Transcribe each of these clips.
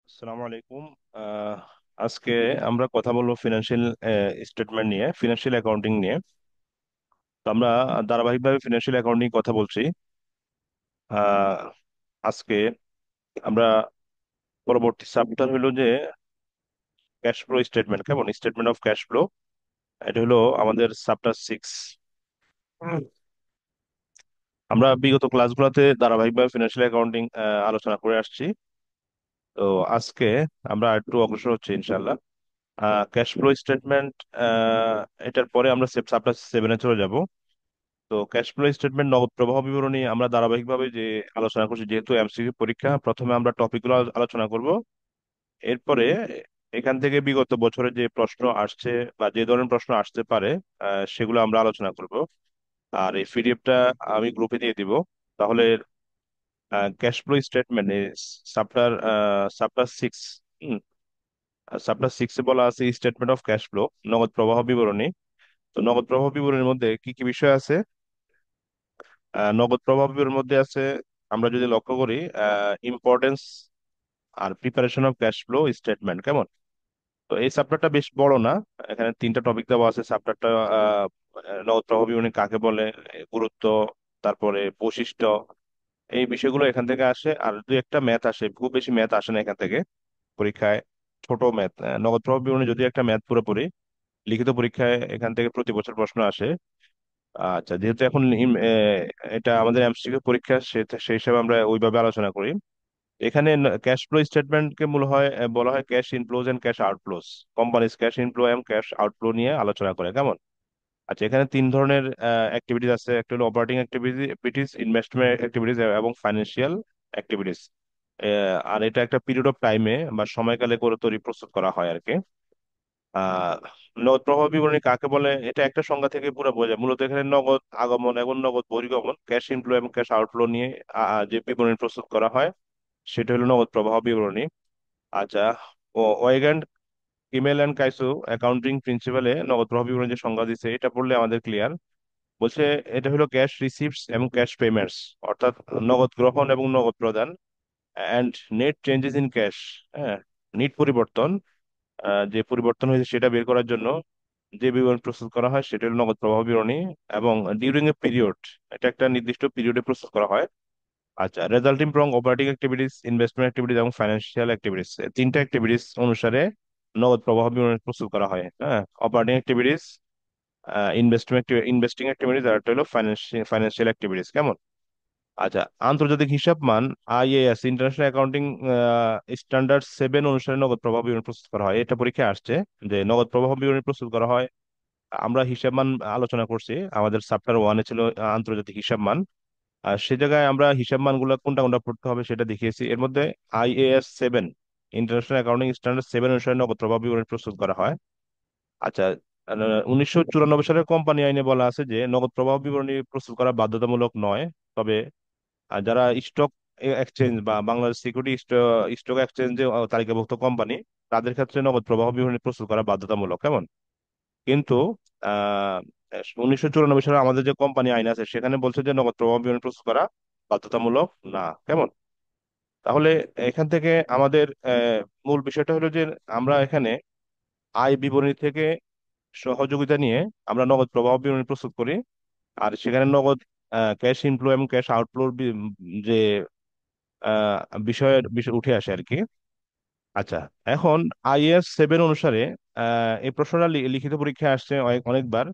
আসসালামু আলাইকুম। আহ, আজকে আমরা কথা বলবো ফিনান্সিয়াল স্টেটমেন্ট নিয়ে, ফিনান্সিয়াল অ্যাকাউন্টিং নিয়ে। তো আমরা ধারাবাহিকভাবে ফিনান্সিয়াল অ্যাকাউন্টিং কথা বলছি। আহ, আজকে আমরা পরবর্তী চ্যাপ্টার হলো যে ক্যাশ ফ্লো স্টেটমেন্ট, কেমন স্টেটমেন্ট অফ ক্যাশ ফ্লো। এটা হলো আমাদের চ্যাপ্টার 6। আমরা বিগত ক্লাসগুলোতে ধারাবাহিকভাবে ফিনান্সিয়াল অ্যাকাউন্টিং আলোচনা করে আসছি। তো আজকে আমরা একটু অগ্রসর হচ্ছি ইনশাল্লাহ। ক্যাশ ফ্লো স্টেটমেন্ট, এটার পরে আমরা চ্যাপ্টার 7-এ চলে যাব। তো ক্যাশ ফ্লো স্টেটমেন্ট, নগদ প্রবাহ বিবরণী আমরা ধারাবাহিকভাবে যে আলোচনা করছি, যেহেতু এমসিকিউ পরীক্ষা, প্রথমে আমরা টপিকগুলো আলোচনা করব। এরপরে এখান থেকে বিগত বছরে যে প্রশ্ন আসছে বা যে ধরনের প্রশ্ন আসতে পারে, সেগুলো আমরা আলোচনা করব। আর এই পিডিএফটা আমি গ্রুপে দিয়ে দিব। তাহলে cash flow statement chapter chapter 6, chapter 6-এ বলা আছে স্টেটমেন্ট অফ ক্যাশ ফ্লো, নগদ প্রবাহ বিবরণী। তো নগদ প্রবাহ বিবরণীর মধ্যে কি কি বিষয় আছে? নগদ প্রভাবের মধ্যে আছে, আমরা যদি লক্ষ্য করি, ইম্পর্টেন্স আর preparation of cash flow statement, কেমন। তো এই চ্যাপ্টারটা বেশ বড় না, এখানে 3টা টপিক দেওয়া আছে চ্যাপ্টারটা। নগদ প্রভাব বিবরণী কাকে বলে, গুরুত্ব, তারপরে বৈশিষ্ট্য, এই বিষয়গুলো এখান থেকে আসে। আর দুই একটা ম্যাথ আসে, খুব বেশি ম্যাথ আসে না এখান থেকে পরীক্ষায়। ছোট ম্যাথ, নগদ প্রভাব বিবরণী যদি একটা ম্যাথ পুরোপুরি, লিখিত পরীক্ষায় এখান থেকে প্রতি বছর প্রশ্ন আসে। আচ্ছা, যেহেতু এখন এটা আমাদের এমসিকিউ পরীক্ষা, সেই হিসাবে আমরা ওইভাবে আলোচনা করি। এখানে ক্যাশ ফ্লো স্টেটমেন্টকে মূল হয় বলা হয় cash inflows and cash outflows. Companies cash inflow এবং ক্যাশ আউটফ্লো নিয়ে আলোচনা করে, কেমন। আচ্ছা, এখানে তিন ধরনের অ্যাক্টিভিটিস আছে। একটা হলো অপারেটিং অ্যাক্টিভিটিস, ইনভেস্টমেন্ট অ্যাক্টিভিটিস এবং ফাইন্যান্সিয়াল অ্যাক্টিভিটিস। আর এটা একটা পিরিয়ড অফ টাইমে বা সময়কালে করে তৈরি প্রস্তুত করা হয় আর কি। আহ নগদ প্রবাহ বিবরণী কাকে বলে, এটা একটা সংজ্ঞা থেকে পুরো বোঝা যায়। মূলত এখানে নগদ আগমন এবং নগদ বহির্গমন, ক্যাশ ইনফ্লো এবং ক্যাশ আউটফ্লো নিয়ে যে বিবরণী প্রস্তুত করা হয়, সেটা হলো নগদ প্রবাহ বিবরণী। আচ্ছা, ওয়েগান, কিমেল অ্যান্ড কাইসু অ্যাকাউন্টিং প্রিন্সিপালে নগদ প্রবাহ বিবরণী যে সংজ্ঞা দিচ্ছে, এটা পড়লে আমাদের ক্লিয়ার। বলছে এটা হলো ক্যাশ রিসিভস এবং ক্যাশ পেমেন্টস, অর্থাৎ নগদ গ্রহণ এবং নগদ প্রদান, and net changes in cash. হ্যাঁ, নিট পরিবর্তন, যে পরিবর্তন হয়েছে সেটা বের করার জন্য যে বিবরণ প্রস্তুত করা হয় সেটা হলো নগদ প্রবাহ বিবরণী। এবং ডিউরিং এ পিরিয়ড, এটা একটা নির্দিষ্ট পিরিয়ডে প্রস্তুত করা হয়। আচ্ছা, resulting from operating activities, investment activities এবং ফাইন্যান্সিয়াল অ্যাক্টিভিটিস, তিনটা অ্যাক্টিভিটিস অনুসারে নগদ প্রবাহ বিবরণী প্রস্তুত করা হয়। হ্যাঁ, অপারেটিং অ্যাক্টিভিটিস, ইনভেস্টিং অ্যাক্টিভিটিস, আর একটা হলো ফাইন্যান্সিয়াল অ্যাক্টিভিটিস, কেমন। আচ্ছা, আন্তর্জাতিক হিসাব মান, আইএএস ইন্টারন্যাশনাল অ্যাকাউন্টিং স্ট্যান্ডার্ড 7 অনুসারে নগদ প্রবাহ বিবরণী প্রস্তুত করা হয়। এটা পরীক্ষায় আসছে যে নগদ প্রবাহ বিবরণী প্রস্তুত করা হয়। আমরা হিসাব মান আলোচনা করছি, আমাদের চ্যাপ্টার 1-এ ছিল আন্তর্জাতিক হিসাব মান। আর সে জায়গায় আমরা হিসাব মানগুলো কোনটা কোনটা পড়তে হবে সেটা দেখিয়েছি। এর মধ্যে আইএএস 7, ইন্টারন্যাশনাল অ্যাকাউন্টিং স্ট্যান্ডার্ড 7 অনুসারে নগদ প্রবাহ বিবরণী প্রস্তুত করা হয়। আচ্ছা, 1994 সালের কোম্পানি আইনে বলা আছে যে নগদ প্রবাহ বিবরণী প্রস্তুত করা বাধ্যতামূলক নয়। তবে যারা স্টক এক্সচেঞ্জ বা বাংলাদেশ সিকিউরিটি স্টক এক্সচেঞ্জে তালিকাভুক্ত কোম্পানি, তাদের ক্ষেত্রে নগদ প্রবাহ বিবরণী প্রস্তুত করা বাধ্যতামূলক, কেমন। কিন্তু আহ 1994 সালে আমাদের যে কোম্পানি আইন আছে সেখানে বলছে যে নগদ প্রবাহ বিবরণী প্রস্তুত করা বাধ্যতামূলক না, কেমন। তাহলে এখান থেকে আমাদের মূল বিষয়টা হলো যে আমরা এখানে আয় বিবরণী থেকে সহযোগিতা নিয়ে আমরা নগদ প্রবাহ বিবরণী প্রস্তুত করি। আর সেখানে নগদ ক্যাশ ইনফ্লো এবং ক্যাশ আউটফ্লোর যে আহ, বিষয়ের বিষয় উঠে আসে আর কি। আচ্ছা, এখন আইএস 7 অনুসারে এই প্রশ্নটা লিখিত পরীক্ষায় আসছে অনেকবার,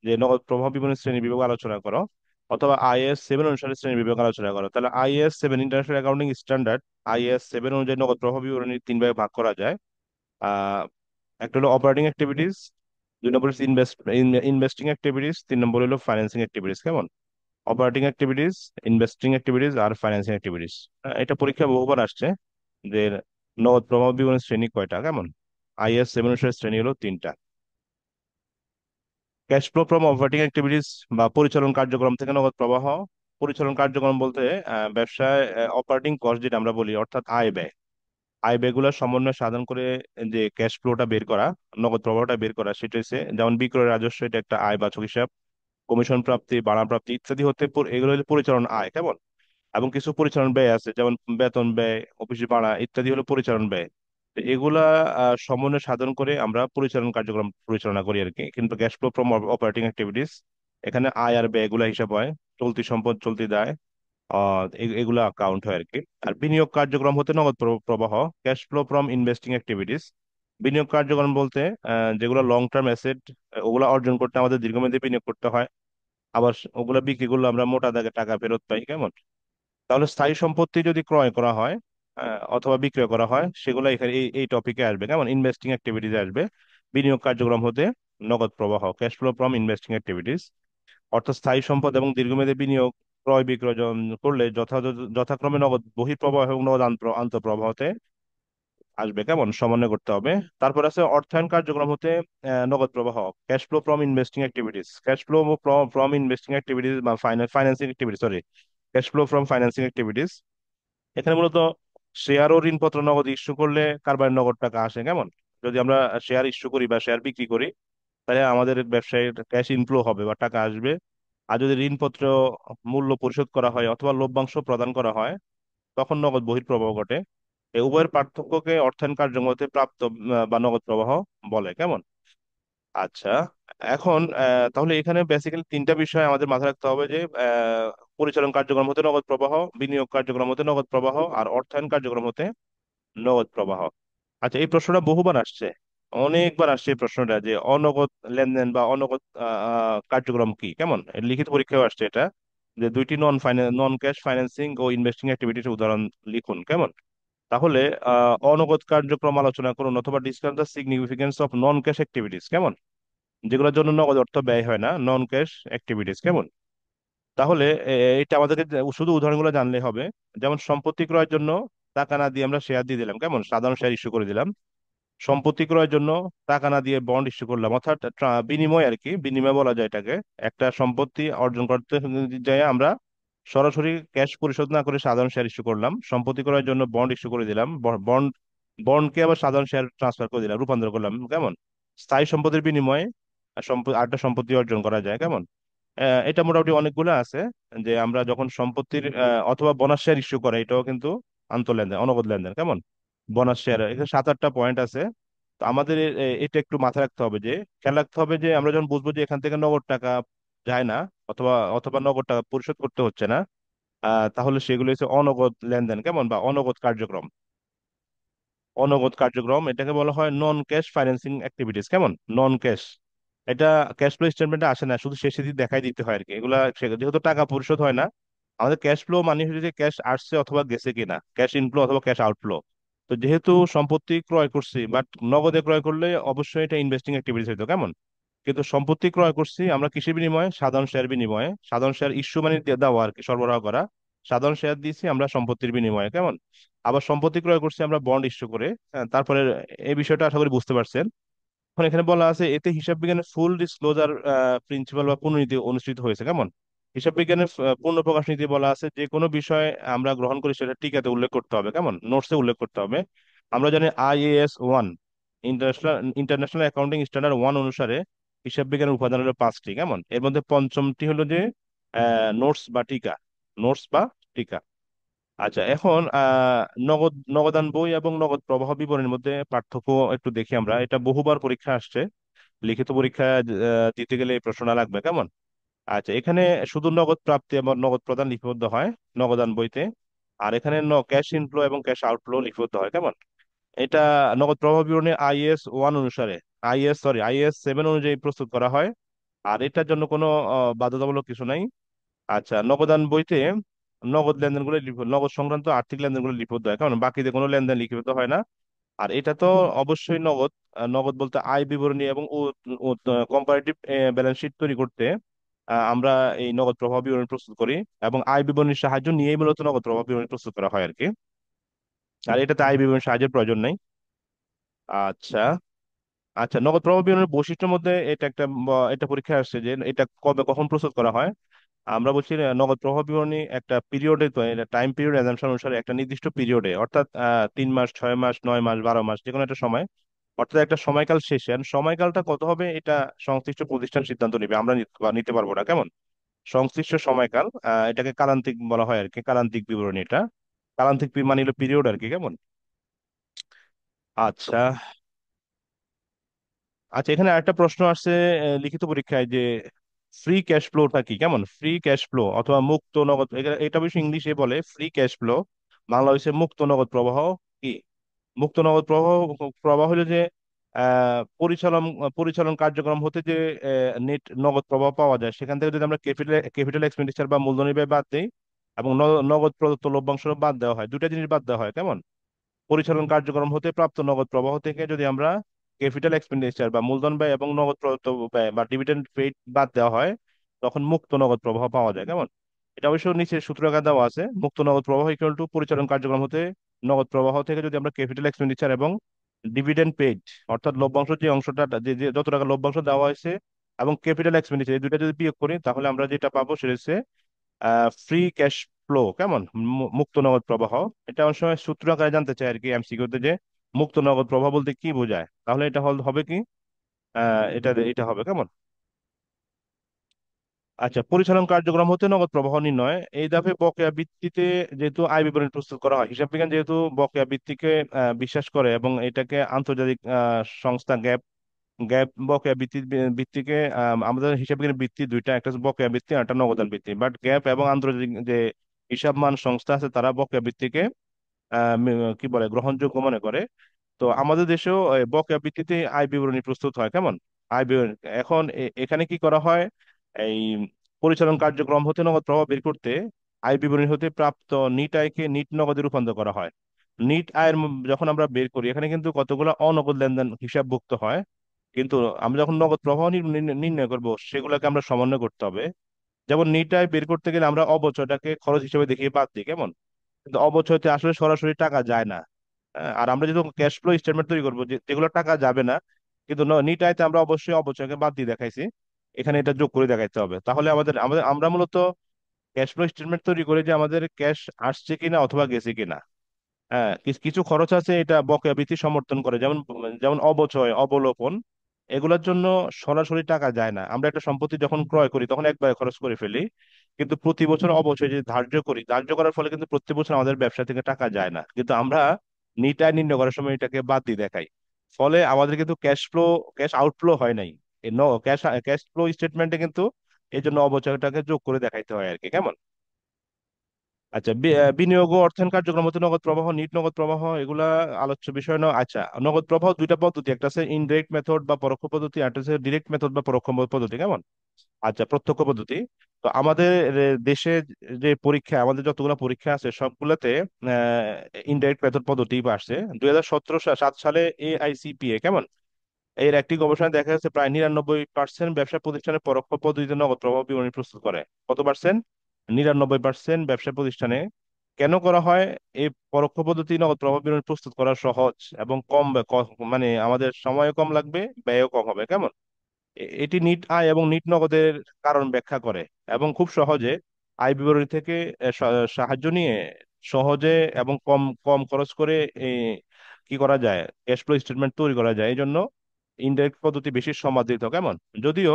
যে নগদ প্রবাহ বিবরণী শ্রেণী বিভাগ আলোচনা করো, অথবা আইএস 7 অনুসারে শ্রেণী বিভাগ আলোচনা করো। তাহলে is 7 international accounting standard, is 7 অনুযায়ী নগদ প্রবাহ বিবরণী 3 ভাগে ভাগ করা যায়। আহ একটা হলো অপারেটিং অ্যাক্টিভিটিস, 2 নম্বর হচ্ছে ইনভেস্টিং অ্যাক্টিভিটিস, 3 নম্বর হলো ফাইন্যান্সিং অ্যাক্টিভিটিস, কেমন। অপারেটিং অ্যাক্টিভিটিস, ইনভেস্টিং অ্যাক্টিভিটিস আর ফাইন্যান্সিং অ্যাক্টিভিটিস। এটা পরীক্ষা বহুবার আসছে যে নগদ প্রবাহ বিবরণী শ্রেণী কয়টা, কেমন। আইএস 7 অনুসারে শ্রেণী হলো 3টা। Cash flow from operating activities বা পরিচালন কার্যক্রম থেকে নগদ প্রবাহ। পরিচালন কার্যক্রম বলতে ব্যবসায় অপারেটিং কস্ট যেটা আমরা বলি, অর্থাৎ আয় ব্যয়। আয় ব্যয়গুলোর সমন্বয় সাধন করে যে ক্যাশ ফ্লোটা বের করা, নগদ প্রবাহটা বের করা, সেটা হচ্ছে যেমন বিক্রয় রাজস্ব, এটা একটা আয় বাচক হিসাব। কমিশন প্রাপ্তি, ভাড়া প্রাপ্তি ইত্যাদি হতে এগুলো হলো পরিচালন আয়, কেমন। এবং কিছু পরিচালন ব্যয় আছে, যেমন বেতন ব্যয়, অফিস ভাড়া ইত্যাদি হলো পরিচালন ব্যয়। তো এগুলা সমন্বয় সাধন করে আমরা পরিচালন কার্যক্রম পরিচালনা করি আর কি। কিন্তু cash flow from operating activities, এখানে আয় আর ব্যয় এগুলা হিসাব হয়, চলতি সম্পদ চলতি দায় এগুলা কাউন্ট হয় আর কি। আর বিনিয়োগ কার্যক্রম হতে নগদ প্রবাহ, cash flow from investing activities. বিনিয়োগ কার্যক্রম বলতে যেগুলো লং টার্ম অ্যাসেট, ওগুলা অর্জন করতে আমাদের দীর্ঘমেয়াদী বিনিয়োগ করতে হয়। আবার ওগুলা বিক্রি করলে আমরা মোটা দাগে টাকা ফেরত পাই, কেমন? তাহলে স্থায়ী সম্পত্তি যদি ক্রয় করা হয় অথবা বিক্রয় করা হয়, সেগুলো এখানে এই টপিকে আসবে, কেমন? ইনভেস্টিং অ্যাক্টিভিটিস আসবে। বিনিয়োগ কার্যক্রম হতে নগদ প্রবাহ, cash flow from investing activities. অর্থাৎ স্থায়ী সম্পদ এবং দীর্ঘমেয়াদী বিনিয়োগ ক্রয় বিক্রয় করলে যথাক্রমে নগদ বহিঃপ্রবাহ এবং নগদ আন্তঃপ্রবাহতে আসবে, কেমন? সমন্বয় করতে হবে। তারপর আছে অর্থায়ন কার্যক্রম হতে নগদ প্রবাহ, cash flow from investing activities, cash flow from investing activities বা financing activities, sorry, cash flow from financing activities. এখানে মূলত শেয়ার ও ঋণপত্র নগদ ইস্যু করলে কারবারের নগদ টাকা আসে, কেমন? যদি আমরা শেয়ার ইস্যু করি বা শেয়ার বিক্রি করি, তাহলে আমাদের ব্যবসায় ক্যাশ ইনফ্লো হবে বা টাকা আসবে। আর যদি ঋণপত্র মূল্য পরিশোধ করা হয় অথবা লভ্যাংশ প্রদান করা হয়, তখন নগদ বহিঃপ্রবাহ ঘটে। এই উভয়ের পার্থক্যকে অর্থায়ন কার্যক্রমতে প্রাপ্ত বা নগদ প্রবাহ বলে, কেমন? আচ্ছা, এখন তাহলে এখানে বেসিক্যালি তিনটা বিষয় আমাদের মাথায় রাখতে হবে যে পরিচালন কার্যক্রম হতে নগদ প্রবাহ, বিনিয়োগ কার্যক্রম হতে নগদ প্রবাহ, আর অর্থায়ন কার্যক্রম হতে নগদ প্রবাহ। আচ্ছা, এই প্রশ্নটা বহুবার আসছে, অনেকবার আসছে এই প্রশ্নটা, যে অনগদ লেনদেন বা অনগদ কার্যক্রম কি, কেমন? এর লিখিত পরীক্ষায় আসছে এটা, যে দুইটি নন ক্যাশ ফাইন্যান্সিং ও ইনভেস্টিং অ্যাক্টিভিটির উদাহরণ লিখুন, কেমন? তাহলে অনগদ কার্যক্রম আলোচনা করুন অথবা discuss the significance of non cash activities, কেমন? যেগুলোর জন্য নগদ অর্থ ব্যয় হয় না, নন ক্যাশ অ্যাক্টিভিটিস, কেমন? তাহলে এটা আমাদেরকে শুধু উদাহরণগুলো জানলে হবে। যেমন সম্পত্তি ক্রয়ের জন্য টাকা না দিয়ে আমরা শেয়ার দিয়ে দিলাম, কেমন? সাধারণ শেয়ার ইস্যু করে দিলাম। সম্পত্তি ক্রয়ের জন্য টাকা না দিয়ে বন্ড ইস্যু করলাম, অর্থাৎ বিনিময় আর কি, বিনিময় বলা যায় এটাকে। একটা সম্পত্তি অর্জন করতে যাই আমরা সরাসরি ক্যাশ পরিশোধ না করে সাধারণ শেয়ার ইস্যু করলাম, সম্পত্তি ক্রয়ের জন্য বন্ড ইস্যু করে দিলাম, বন্ড বন্ডকে আবার সাধারণ শেয়ার ট্রান্সফার করে দিলাম, রূপান্তর করলাম, কেমন? স্থায়ী সম্পত্তির বিনিময়ে আরেকটা সম্পত্তি অর্জন করা যায়, কেমন? এটা মোটামুটি অনেকগুলো আছে। যে আমরা যখন সম্পত্তির অথবা বোনাস শেয়ার ইস্যু করে, এটাও কিন্তু লেনদেন, অনগদ লেনদেন, কেমন? বোনাস শেয়ার, এখানে 7-8টা পয়েন্ট আছে। তো আমাদের এটা একটু মাথায় রাখতে হবে, যে খেয়াল রাখতে হবে যে আমরা যখন বুঝবো যে এখান থেকে নগদ টাকা যায় না অথবা অথবা নগদ টাকা পরিশোধ করতে হচ্ছে না, তাহলে সেগুলো হচ্ছে অনগদ লেনদেন, কেমন? বা অনগদ কার্যক্রম। অনগদ কার্যক্রম এটাকে বলা হয় নন ক্যাশ ফাইন্যান্সিং অ্যাক্টিভিটিস, কেমন? নন ক্যাশ। এটা ক্যাশ ফ্লো স্টেটমেন্টে আসে না, শুধু শেষে দিয়ে দেখাই দিতে হয় আর কি। এগুলা যেহেতু টাকা পরিশোধ হয় না, আমাদের ক্যাশ ফ্লো মানে হচ্ছে যে ক্যাশ আসছে অথবা গেছে কিনা, ক্যাশ ইনফ্লো অথবা ক্যাশ আউটফ্লো। তো যেহেতু সম্পত্তি ক্রয় করছি, বাট নগদে ক্রয় করলে অবশ্যই এটা ইনভেস্টিং অ্যাক্টিভিটিস হইতো, কেমন? কিন্তু সম্পত্তি ক্রয় করছি আমরা কিসের বিনিময়ে? সাধারণ শেয়ার বিনিময়ে। সাধারণ শেয়ার ইস্যু মানে দেওয়া আর কি, সরবরাহ করা। সাধারণ শেয়ার দিয়েছি আমরা সম্পত্তির বিনিময়ে, কেমন? আবার সম্পত্তি ক্রয় করছি আমরা বন্ড ইস্যু করে। তারপরে এই বিষয়টা আশা করি বুঝতে পারছেন। এখন এখানে বলা আছে এতে হিসাব বিজ্ঞানের ফুল ডিসক্লোজার প্রিন্সিপাল বা পুনর্নীতি অনুষ্ঠিত হয়েছে, কেমন? হিসাব বিজ্ঞানের পূর্ণ প্রকাশ নীতি বলা আছে যে কোনো বিষয় আমরা গ্রহণ করি সেটা টিকাতে উল্লেখ করতে হবে, কেমন? নোটসে উল্লেখ করতে হবে। আমরা জানি IAS 1, ইন্টারন্যাশনাল অ্যাকাউন্টিং স্ট্যান্ডার্ড 1 অনুসারে হিসাব বিজ্ঞানের উপাদান হলো 5টি, কেমন? এর মধ্যে পঞ্চমটি হলো যে নোটস বা টিকা, নোটস বা টিকা। আচ্ছা, এখন নগদান বই এবং নগদ প্রবাহ বিবরণীর মধ্যে পার্থক্য একটু দেখি আমরা। এটা বহুবার পরীক্ষা আসছে, লিখিত পরীক্ষা দিতে গেলে এই প্রশ্নটা লাগবে, কেমন? আচ্ছা, এখানে শুধু নগদ প্রাপ্তি এবং নগদ প্রদান লিপিবদ্ধ হয় নগদান বইতে। আর এখানে ক্যাশ ইনফ্লো এবং ক্যাশ আউটফ্লো লিপিবদ্ধ হয়, কেমন? এটা নগদ প্রবাহ বিবরণী IAS 1 অনুসারে, IAS 7 অনুযায়ী প্রস্তুত করা হয়। আর এটার জন্য কোনো বাধ্যতামূলক কিছু নাই। আচ্ছা, নগদান বইতে নগদ সংক্রান্ত আর্থিক লেনদেনগুলো লিপিবদ্ধ হয়, কারণ বাকিতে কোনো লেনদেন লিপিবদ্ধ হয় না। আর এটা তো অবশ্যই নগদ। নগদ বলতে আয় বিবরণী এবং কম্পারেটিভ ব্যালেন্স শিট তৈরি করতে আমরা এই নগদ প্রবাহ বিবরণী প্রস্তুত করি। এবং আয় বিবরণীর সাহায্য নিয়েই মূলত নগদ প্রবাহ বিবরণী প্রস্তুত করা হয় আর কি। আর এটাতে আয় বিবরণীর সাহায্যের প্রয়োজন নেই। আচ্ছা। আচ্ছা, নগদ প্রবাহ বিবরণীর বৈশিষ্ট্যের মধ্যে এটা একটা এটা পরীক্ষা আসছে যে এটা কবে কখন প্রস্তুত করা হয়। আমরা বলছি নগদ প্রবাহ বিবরণী একটা পিরিয়ডে, টাইম পিরিয়ড অ্যাজাম্পশন অনুসারে একটা নির্দিষ্ট পিরিয়ডে, অর্থাৎ 3 মাস, 6 মাস, 9 মাস, 12 মাস, যে কোনো একটা সময়, অর্থাৎ একটা সময়কাল শেষে। আর সময়কালটা কত হবে এটা সংশ্লিষ্ট প্রতিষ্ঠান সিদ্ধান্ত নিবে, আমরা নিতে পারবো না, কেমন? সংশ্লিষ্ট সময়কাল, এটাকে কালান্তিক বলা হয় আর কি, কালান্তিক বিবরণী এটা। কালান্তিক মানে হলো পিরিয়ড আর কি, কেমন? আচ্ছা। আচ্ছা, এখানে আরেকটা প্রশ্ন আসছে লিখিত পরীক্ষায় যে ফ্রি ক্যাশ ফ্লোটা কি, কেমন ফ্রি ক্যাশ ফ্লো অথবা মুক্ত নগদ, এটা অবশ্য ইংলিশে বলে ফ্রি ক্যাশ ফ্লো, বাংলা হচ্ছে মুক্ত নগদ প্রবাহ কি। মুক্ত নগদ প্রবাহ, প্রবাহ হলো যে পরিচালন পরিচালন কার্যক্রম হতে যে নেট নগদ প্রবাহ পাওয়া যায়, সেখান থেকে যদি আমরা ক্যাপিটাল ক্যাপিটাল এক্সপেন্ডিচার বা মূলধনী ব্যয় বাদ দিই এবং নগদ প্রদত্ত লভ্যাংশ বাদ দেওয়া হয়, দুটা জিনিস বাদ দেওয়া হয়, কেমন পরিচালন কার্যক্রম হতে প্রাপ্ত নগদ প্রবাহ থেকে যদি আমরা ক্যাপিটাল এক্সপেন্ডিচার বা মূলধন ব্যয় এবং নগদ প্রদত্ত ব্যয় বা ডিভিডেন্ড পেইড বাদ দেওয়া হয়, তখন মুক্ত নগদ প্রবাহ পাওয়া যায়, কেমন। এটা অবশ্য নিচে সূত্র আকারে দেওয়া আছে, মুক্ত নগদ প্রবাহ ইকুয়াল টু পরিচালন কার্যক্রম হতে নগদ প্রবাহ থেকে যদি আমরা ক্যাপিটাল এক্সপেন্ডিচার এবং ডিভিডেন্ড পেইড, অর্থাৎ লভ্যাংশ যে অংশটা, যে যত টাকা লভ্যাংশ দেওয়া হয়েছে এবং ক্যাপিটাল এক্সপেন্ডিচার, এই দুইটা যদি বিয়োগ করি তাহলে আমরা যেটা পাবো সেটা হচ্ছে ফ্রি ক্যাশ ফ্লো, কেমন মুক্ত নগদ প্রবাহ। এটা অনেক সময় সূত্র আকারে জানতে চাই আর কি এমসিকিউতে, যে মুক্ত নগদ প্রবাহ বলতে কি বোঝায়, তাহলে এটা হবে কি, এটা এটা হবে, কেমন। আচ্ছা, পরিচালন কার্যক্রম হতে নগদ প্রবাহ নির্ণয়, এই ধাপে বকেয়া ভিত্তিতে যেহেতু আয় বিবরণী প্রস্তুত করা হয়, হিসাব বিজ্ঞান যেহেতু বকেয়া ভিত্তিকে বিশ্বাস করে এবং এটাকে আন্তর্জাতিক সংস্থা গ্যাপ গ্যাপ বকেয়া ভিত্তিকে আমাদের হিসাব বিজ্ঞানের ভিত্তি দুইটা, একটা হচ্ছে বকেয়া ভিত্তি আর একটা নগদান ভিত্তি, বাট গ্যাপ এবং আন্তর্জাতিক যে হিসাব মান সংস্থা আছে তারা বকেয়া ভিত্তিকে কি বলে গ্রহণযোগ্য মনে করে। তো আমাদের দেশেও বকেয়া ভিত্তিতে আয় বিবরণী প্রস্তুত হয়, কেমন আয় বিবরণী। এখন এখানে কি করা হয়, এই পরিচালন কার্যক্রম হতে নগদ প্রবাহ বের করতে আয় বিবরণী হতে প্রাপ্ত নিট আয়কে নিট নগদে রূপান্তর করা হয়। নিট আয়ের যখন আমরা বের করি, এখানে কিন্তু কতগুলো অনগদ লেনদেন হিসাবভুক্ত হয়, কিন্তু আমরা যখন নগদ প্রবাহ নির্ণয় করব সেগুলোকে আমরা সমন্বয় করতে হবে। যেমন নিট আয় বের করতে গেলে আমরা অবচয়টাকে খরচ হিসেবে দেখিয়ে বাদ দিই, কেমন, কিন্তু অবচয়তে আসলে সরাসরি টাকা যায় না। আর আমরা যদি ক্যাশ ফ্লো স্টেটমেন্ট তৈরি করবো যেগুলো টাকা যাবে না, কিন্তু নিট আয়তে আমরা অবশ্যই অবচয়কে বাদ দিয়ে দেখাইছি, এখানে এটা যোগ করে দেখাইতে হবে। তাহলে আমাদের আমাদের আমরা মূলত ক্যাশ ফ্লো স্টেটমেন্ট তৈরি করি যে আমাদের ক্যাশ আসছে কিনা অথবা গেছে কিনা। হ্যাঁ, কিছু খরচ আছে এটা বকেয়া ভিত্তি সমর্থন করে, যেমন যেমন অবচয়, অবলোপন, এগুলোর জন্য সরাসরি টাকা যায় না। আমরা একটা সম্পত্তি যখন ক্রয় করি তখন একবারে খরচ করে ফেলি, কিন্তু প্রতি বছর অবচয় যে ধার্য করি, ধার্য করার ফলে কিন্তু প্রতি বছর আমাদের ব্যবসা থেকে টাকা যায় না, কিন্তু আমরা নিট আয় নির্ণয় করার সময় এটাকে বাদ দিয়ে দেখাই, ফলে আমাদের কিন্তু ক্যাশ ফ্লো, ক্যাশ আউটফ্লো হয় নাই। ক্যাশ ক্যাশ ফ্লো স্টেটমেন্টে কিন্তু এই জন্য অবচয়টাকে যোগ করে দেখাইতে হয় আর কি, কেমন। আচ্ছা, বিনিয়োগ ও অর্থায়ন কার্যক্রম হতে নগদ প্রবাহ, নিট নগদ প্রবাহ, এগুলা আলোচ্য বিষয় নয়। আচ্ছা, নগদ প্রবাহ দুইটা পদ্ধতি, একটা আছে ইনডিরেক্ট মেথড বা পরোক্ষ পদ্ধতি, আর একটা হচ্ছে ডিরেক্ট মেথড বা পরোক্ষ পদ্ধতি, কেমন। আচ্ছা, প্রত্যক্ষ পদ্ধতি। তো আমাদের দেশে যে পরীক্ষা, আমাদের যতগুলো পরীক্ষা আছে সবগুলোতে ইনডাইরেক্ট মেথড পদ্ধতি আসছে। 2017 সালে AICPA, কেমন, এর একটি গবেষণায় দেখা যাচ্ছে প্রায় 99% ব্যবসা প্রতিষ্ঠানের পরোক্ষ পদ্ধতিতে নগদ প্রবাহ বিবরণী প্রস্তুত করে। কত পার্সেন্ট? 99% ব্যবসা প্রতিষ্ঠানে। কেন করা হয়? এই পরোক্ষ পদ্ধতি নগদ প্রবাহ বিবরণী প্রস্তুত করা সহজ এবং কম মানে আমাদের সময়ও কম লাগবে, ব্যয়ও কম হবে, কেমন। এটি নিট আয় এবং নিট নগদের কারণ ব্যাখ্যা করে এবং খুব সহজে আয় বিবরণী থেকে সাহায্য নিয়ে সহজে এবং কম কম খরচ করে কি করা যায়, ক্যাশ ফ্লো স্টেটমেন্ট তৈরি করা যায়। এই জন্য ইনডাইরেক্ট পদ্ধতি বেশি সমাদৃত, কেমন। যদিও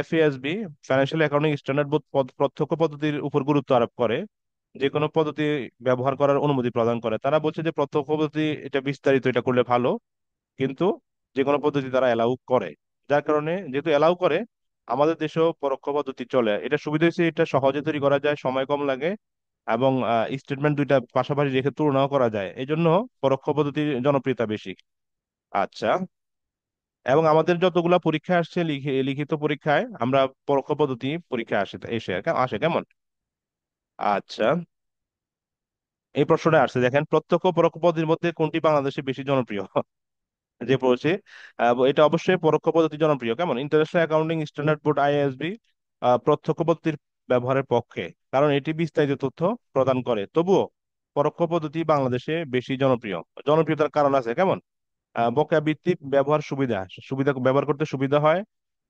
FASB financial accounting standard board প্রত্যক্ষ পদ্ধতির উপর গুরুত্ব আরোপ করে, যে কোনো পদ্ধতি ব্যবহার করার অনুমতি প্রদান করে। তারা বলছে যে প্রত্যক্ষ পদ্ধতি এটা বিস্তারিত এটা করলে ভালো, কিন্তু যে কোনো পদ্ধতি তারা এলাউ করে। যার কারণে যেহেতু এলাউ করে, আমাদের দেশেও পরোক্ষ পদ্ধতি চলে। এটা সুবিধা হচ্ছে এটা সহজে তৈরি করা যায়, সময় কম লাগে এবং স্টেটমেন্ট দুইটা পাশাপাশি রেখে তুলনাও করা যায়, এই জন্য পরোক্ষ পদ্ধতির জনপ্রিয়তা বেশি। আচ্ছা, এবং আমাদের যতগুলা পরীক্ষা আসছে লিখিত পরীক্ষায় আমরা পরোক্ষ পদ্ধতি পরীক্ষা আসে, কেমন। আচ্ছা, এই প্রশ্নটা আসছে, দেখেন প্রত্যক্ষ ও পরোক্ষ পদ্ধতির মধ্যে কোনটি বাংলাদেশে বেশি জনপ্রিয়। যে পড়ছে এটা অবশ্যই পরোক্ষ পদ্ধতি জনপ্রিয়, কেমন। International accounting standard board IASB প্রত্যক্ষ পদ্ধতির ব্যবহারের পক্ষে, কারণ এটি বিস্তারিত তথ্য প্রদান করে। তবুও পরোক্ষ পদ্ধতি বাংলাদেশে বেশি জনপ্রিয়। জনপ্রিয়তার কারণ আছে, কেমন। বকেয়া ভিত্তিক ব্যবহার সুবিধা, সুবিধা ব্যবহার করতে সুবিধা হয়।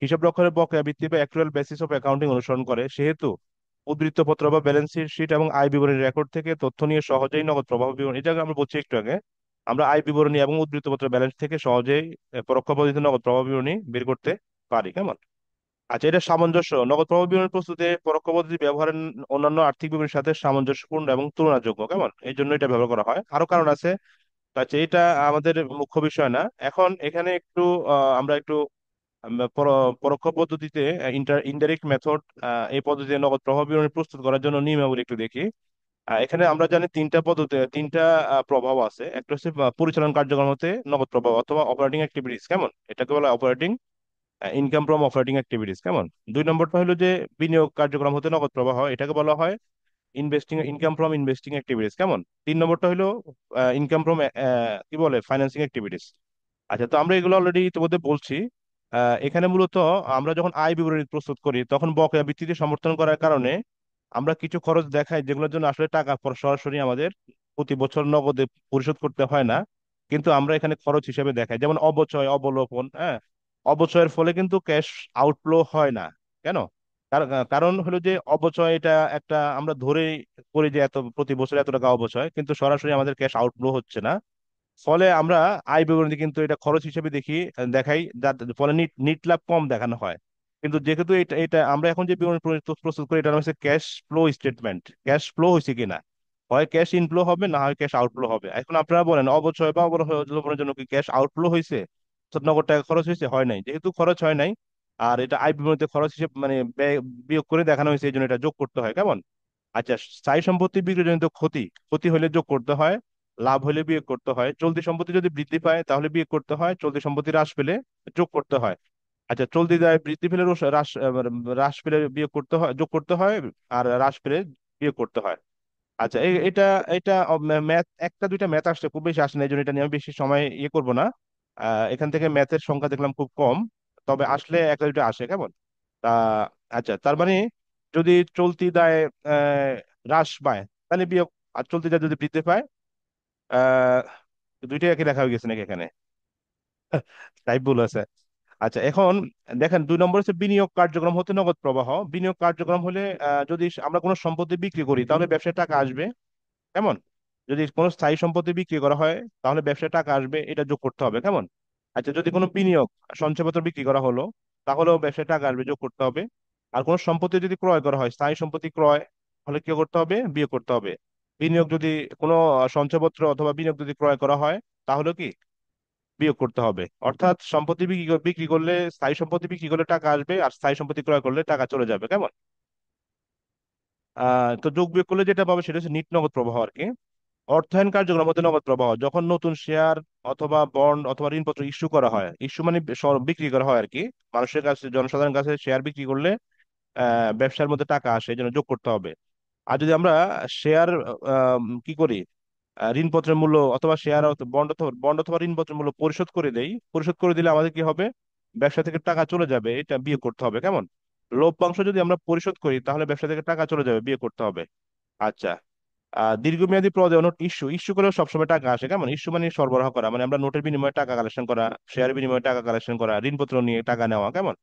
হিসাব রক্ষণের বকেয়া ভিত্তি বা অ্যাকচুয়াল বেসিস অফ অ্যাকাউন্টিং অনুসরণ করে, সেহেতু উদ্ধৃত পত্র বা ব্যালেন্স শিট এবং আয় বিবরণী রেকর্ড থেকে তথ্য নিয়ে সহজেই নগদ প্রবাহ বিবরণী, এটা আমরা বলছি একটু আগে, আমরা আয় বিবরণী এবং উদ্ধৃত পত্র ব্যালেন্স থেকে সহজেই পরোক্ষ পদ্ধতিতে নগদ প্রবাহ বিবরণী বের করতে পারি, কেমন। আচ্ছা, এটা সামঞ্জস্য, নগদ প্রবাহ বিবরণী প্রস্তুতে পরোক্ষ পদ্ধতি ব্যবহারের অন্যান্য আর্থিক বিবরণীর সাথে সামঞ্জস্যপূর্ণ এবং তুলনাযোগ্য, কেমন, এই জন্য এটা ব্যবহার করা হয়। আরো কারণ আছে, আচ্ছা, এটা আমাদের মুখ্য বিষয় না। এখন এখানে একটু আমরা একটু পরোক্ষ পদ্ধতিতে ইনডাইরেক্ট মেথড, এই পদ্ধতিতে নগদ প্রবাহ বিবরণী প্রস্তুত করার জন্য নিয়মাবলী একটু দেখি। এখানে আমরা জানি তিনটা পদ্ধতি, তিনটা প্রভাব আছে। একটা হচ্ছে পরিচালন কার্যক্রম হতে নগদ প্রভাব অথবা অপারেটিং অ্যাক্টিভিটিস, কেমন, এটাকে বলা operating income from operating activities, কেমন। দুই নম্বরটা হলো যে বিনিয়োগ কার্যক্রম হতে নগদ প্রবাহ, এটাকে বলা হয় investing income from investing activities, কেমন। তিন নম্বরটা হলো ইনকাম ফ্রম কি বলে ফাইন্যান্সিং অ্যাক্টিভিটিস। আচ্ছা, তো আমরা এগুলো অলরেডি তোমাদের বলছি। এখানে মূলত আমরা যখন আয় বিবরণী প্রস্তুত করি তখন বকেয়া ভিত্তিতে সমর্থন করার কারণে আমরা কিছু খরচ দেখাই যেগুলোর জন্য আসলে টাকা সরাসরি আমাদের প্রতি বছর নগদে পরিশোধ করতে হয় না, কিন্তু আমরা এখানে খরচ হিসেবে দেখাই। যেমন অবচয়, অবলোপন, হ্যাঁ। অবচয়ের ফলে কিন্তু ক্যাশ আউটফ্লো হয় না। কেন? কারণ হলো যে অবচয় এটা একটা আমরা ধরে করি যে এত প্রতি বছর এত টাকা অবচয়, কিন্তু সরাসরি আমাদের ক্যাশ আউটফ্লো হচ্ছে না। ফলে আমরা আয় বিবরণী কিন্তু এটা খরচ হিসেবে দেখি, দেখাই, যার ফলে নিট নিট লাভ কম দেখানো হয়। কিন্তু যেহেতু এটা এটা আমরা এখন যে বিবরণী প্রস্তুত করি, এটা হচ্ছে cash flow statement. Cash flow হয়েছে কিনা, হয় ক্যাশ ইনফ্লো হবে, না হয় ক্যাশ আউটফ্লো হবে। এখন আপনারা বলেন অবচয় বা অবলোপনের জন্য কি ক্যাশ আউটফ্লো হয়েছে? 9 টাকা খরচ হয়েছে? হয় নাই। যেহেতু খরচ হয় নাই, আর এটা আয় বিবরণীতে খরচ হিসেবে মানে ব্যয় বিয়োগ করে দেখানো হয়েছে, এই জন্য এটা যোগ করতে হয়, কেমন। আচ্ছা, স্থায়ী সম্পত্তি বিক্রিজনিত ক্ষতি, ক্ষতি হলে যোগ করতে হয়, লাভ হলে বিয়োগ করতে হয়। চলতি সম্পত্তি যদি বৃদ্ধি পায় তাহলে বিয়োগ করতে হয়, চলতি সম্পত্তি হ্রাস পেলে যোগ করতে হয়। আচ্ছা, চলতি দায় বৃদ্ধি পেলে হ্রাস হ্রাস পেলে বিয়োগ করতে হয়, যোগ করতে হয়, আর হ্রাস পেলে বিয়োগ করতে হয়। আচ্ছা, এটা এটা ম্যাথ একটা দুইটা ম্যাথ আসছে, খুব বেশি আসে না, এই জন্য এটা নিয়ে আমি বেশি সময় ইয়ে করবো না। এখান থেকে ম্যাথের সংখ্যা দেখলাম খুব কম, তবে আসলে একটা দুইটা আসে, কেমন। তা আচ্ছা, তার মানে যদি চলতি দায় আহ, হ্রাস পায় তাহলে বিয়োগ, আর চলতি দায় যদি বৃদ্ধি পায়, আহ দুইটাই একই লেখা হয়ে গেছে নাকি এখানে? তাই ভুল আছে। আচ্ছা, এখন দেখেন 2 নম্বর হচ্ছে বিনিয়োগ কার্যক্রম হতে নগদ প্রবাহ। বিনিয়োগ কার্যক্রম হলে যদি আমরা কোনো সম্পত্তি বিক্রি করি তাহলে ব্যবসায় টাকা আসবে, কেমন। যদি কোনো স্থায়ী সম্পত্তি বিক্রি করা হয় তাহলে ব্যবসায় টাকা আসবে, এটা যোগ করতে হবে, কেমন। আচ্ছা, যদি কোনো বিনিয়োগ সঞ্চয়পত্র বিক্রি করা হলো তাহলেও ব্যবসায় টাকা আসবে, যোগ করতে হবে। আর কোনো সম্পত্তি যদি ক্রয় করা হয়, স্থায়ী সম্পত্তি ক্রয় হলে কি করতে হবে? বিয়োগ করতে হবে। বিনিয়োগ যদি কোনো সঞ্চয়পত্র অথবা বিনিয়োগ যদি ক্রয় করা হয় তাহলে কি বিয়োগ করতে হবে। অর্থাৎ সম্পত্তি বিক্রি করলে, স্থায়ী সম্পত্তি বিক্রি করলে টাকা আসবে, আর স্থায়ী সম্পত্তি ক্রয় করলে টাকা চলে যাবে, কেমন। তো যোগ বিয়োগ করলে যেটা পাবে সেটা হচ্ছে নিট নগদ প্রবাহ আর কি। অর্থায়ন কার্যক্রম হতে নগদ প্রবাহ, যখন নতুন শেয়ার অথবা বন্ড অথবা ঋণপত্র ইস্যু করা হয়, ইস্যু মানে বিক্রি করা হয় আর কি, মানুষের কাছে, জনসাধারণের কাছে শেয়ার বিক্রি করলে ব্যবসার মধ্যে টাকা আসে, এই জন্য যোগ করতে হবে। আর যদি আমরা শেয়ার কি করি, ঋণপত্রের মূল্য অথবা শেয়ার বন্ড অথবা ঋণপত্রের মূল্য পরিশোধ করে দেই, পরিশোধ করে দিলে আমাদের কি হবে? ব্যবসা থেকে টাকা চলে যাবে, এটা বিয়ে করতে হবে, কেমন। লভ্যাংশ যদি আমরা পরিশোধ করি তাহলে ব্যবসা থেকে টাকা চলে যাবে, বিয়ে করতে হবে। আচ্ছা, দীর্ঘমেয়াদী প্রদেয় নোট ইস্যু, ইস্যু করেও সবসময় টাকা আসে, কেমন। ইস্যু মানে সরবরাহ করা, মানে আমরা নোটের বিনিময়ে টাকা কালেকশন করা, শেয়ারের বিনিময়ে টাকা কালেকশন করা, ঋণপত্র নিয়ে টাকা নেওয়া, কেমন।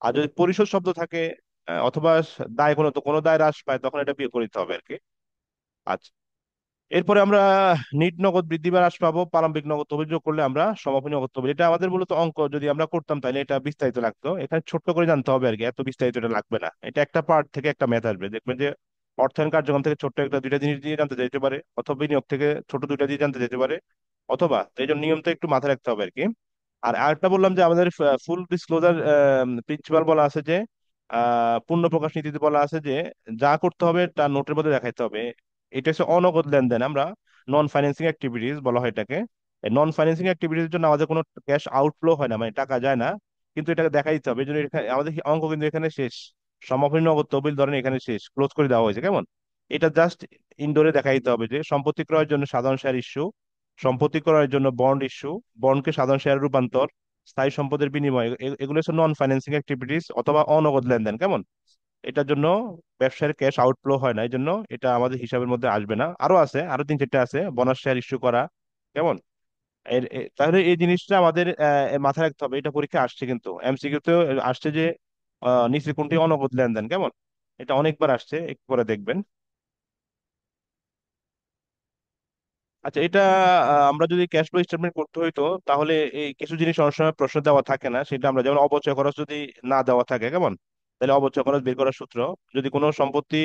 আর যদি পরিশোধ শব্দ থাকে অথবা দায় কোনো দায় হ্রাস পায় তখন এটা বিয়ে করে দিতে হবে আর কি। আচ্ছা, এরপরে আমরা নিট নগদ বৃদ্ধি বা হ্রাস পাবো, প্রারম্ভিক নগদ তহবিল যোগ করলে আমরা সমাপনী নগদ তহবিল। এটা আমাদের মূলত অঙ্ক, যদি আমরা করতাম তাহলে এটা বিস্তারিত লাগতো, এখানে ছোট্ট করে জানতে হবে আর কি, এত বিস্তারিত এটা লাগবে না। এটা একটা পার্ট থেকে একটা ম্যাথ আসবে, দেখবেন যে অর্থায়ন কার্যক্রম থেকে ছোট্ট একটা দুইটা জিনিস দিয়ে জানতে যেতে পারে, অথবা বিনিয়োগ থেকে ছোট দুইটা দিয়ে জানতে যেতে পারে, অথবা, এই জন্য নিয়মটা একটু মাথায় রাখতে হবে আর কি। আর আরেকটা বললাম যে আমাদের ফুল ডিসক্লোজার প্রিন্সিপাল বলা আছে যে, পূর্ণ প্রকাশ নীতিতে বলা আছে যে যা করতে হবে তা নোটের মধ্যে দেখাইতে হবে। এটা হচ্ছে অনগদ লেনদেন, আমরা নন ফাইন্যান্সিং অ্যাক্টিভিটিস বলা হয় এটাকে। নন ফাইন্যান্সিং অ্যাক্টিভিটির জন্য আমাদের কোনো ক্যাশ আউটফ্লো হয় না, মানে টাকা যায় না, কিন্তু এটাকে দেখাই দিতে হবে। এই জন্য আমাদের অঙ্ক কিন্তু এখানে শেষ, সমাপনী নগদ তহবিল ধরেন এখানে শেষ, ক্লোজ করে দেওয়া হয়েছে, কেমন। এটা জাস্ট ইনডোরে দেখাই দিতে হবে যে সম্পত্তি ক্রয়ের জন্য সাধারণ শেয়ার ইস্যু, সম্পত্তি ক্রয়ের জন্য বন্ড ইস্যু, বন্ডকে সাধারণ শেয়ার রূপান্তর, স্থায়ী সম্পদের বিনিময়, এগুলো হচ্ছে নন ফাইন্যান্সিং অ্যাক্টিভিটিস অথবা অনগদ লেনদেন, কেমন। এটার জন্য ব্যবসায়ের ক্যাশ আউটফ্লো হয় না, এই জন্য এটা আমাদের হিসাবের মধ্যে আসবে না। আরো আছে, আরো তিন চারটে আছে, বোনাস শেয়ার ইস্যু করা, কেমন। তাহলে এই জিনিসটা আমাদের মাথায় রাখতে হবে, এটা পরীক্ষা আসছে কিন্তু এমসিকিউ তে আসছে যে নিচে কোনটি অনগদ লেনদেন, কেমন। এটা অনেকবার আসছে, একটু করে দেখবেন। আচ্ছা, এটা আমরা যদি ক্যাশ ফ্লো স্টেটমেন্ট করতে হইতো তাহলে এই কিছু জিনিস অনেক সময় প্রশ্ন দেওয়া থাকে না, সেটা আমরা যেমন অবচয় খরচ যদি না দেওয়া থাকে, কেমন, তাহলে অবচয় খরচ বের করার সূত্র। যদি কোনো সম্পত্তি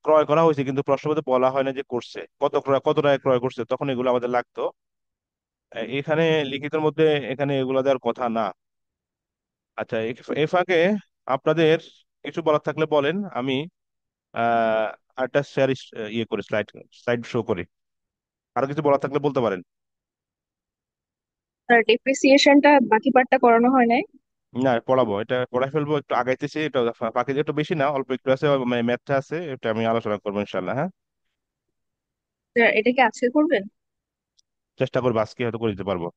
ক্রয় করা হয়েছে কিন্তু প্রশ্নপত্রে বলা হয় না যে করছে কত ক্রয়, কত টাকায় ক্রয় করছে, তখন এগুলো আমাদের লাগতো। এখানে লিখিতের মধ্যে এখানে এগুলো দেওয়ার কথা না। আচ্ছা, এ ফাঁকে আপনাদের কিছু বলার থাকলে বলেন, আমি আরেকটা শেয়ার ইয়ে করি, স্লাইড স্লাইড শো করি। আরো কিছু বলার থাকলে বলতে পারেন। তার ডেপ্রিসিয়েশনটা বাকি পার্টটা করানো হয় নাই। না, পড়াবো, এটা পড়াই ফেলবো, একটু আগাইতেছি, এটা বাকি একটু বেশি না, অল্প একটু আছে, মানে ম্যাথটা আছে, এটা আমি আলোচনা করবো ইনশাল্লাহ, হ্যাঁ। এটা কি আজকে করবেন? চেষ্টা করবো আজকে হয়তো করে দিতে পারবো।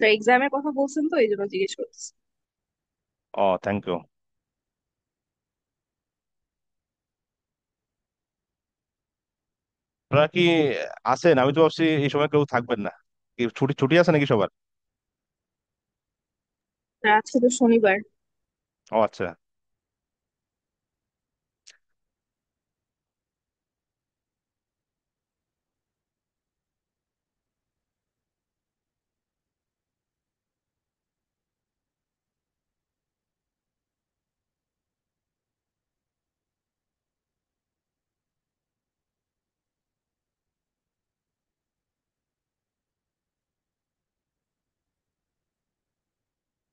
তো এক্সামের কথা বলছেন তো এই জন্য জিজ্ঞেস করছি। ও, থ্যাংক ইউ। আপনারা কি আছেন? আমি তো ভাবছি এই সময় কেউ থাকবেন না। কি ছুটি ছুটি আছে নাকি সবার? আর আজকে তো শনিবার। ও আচ্ছা।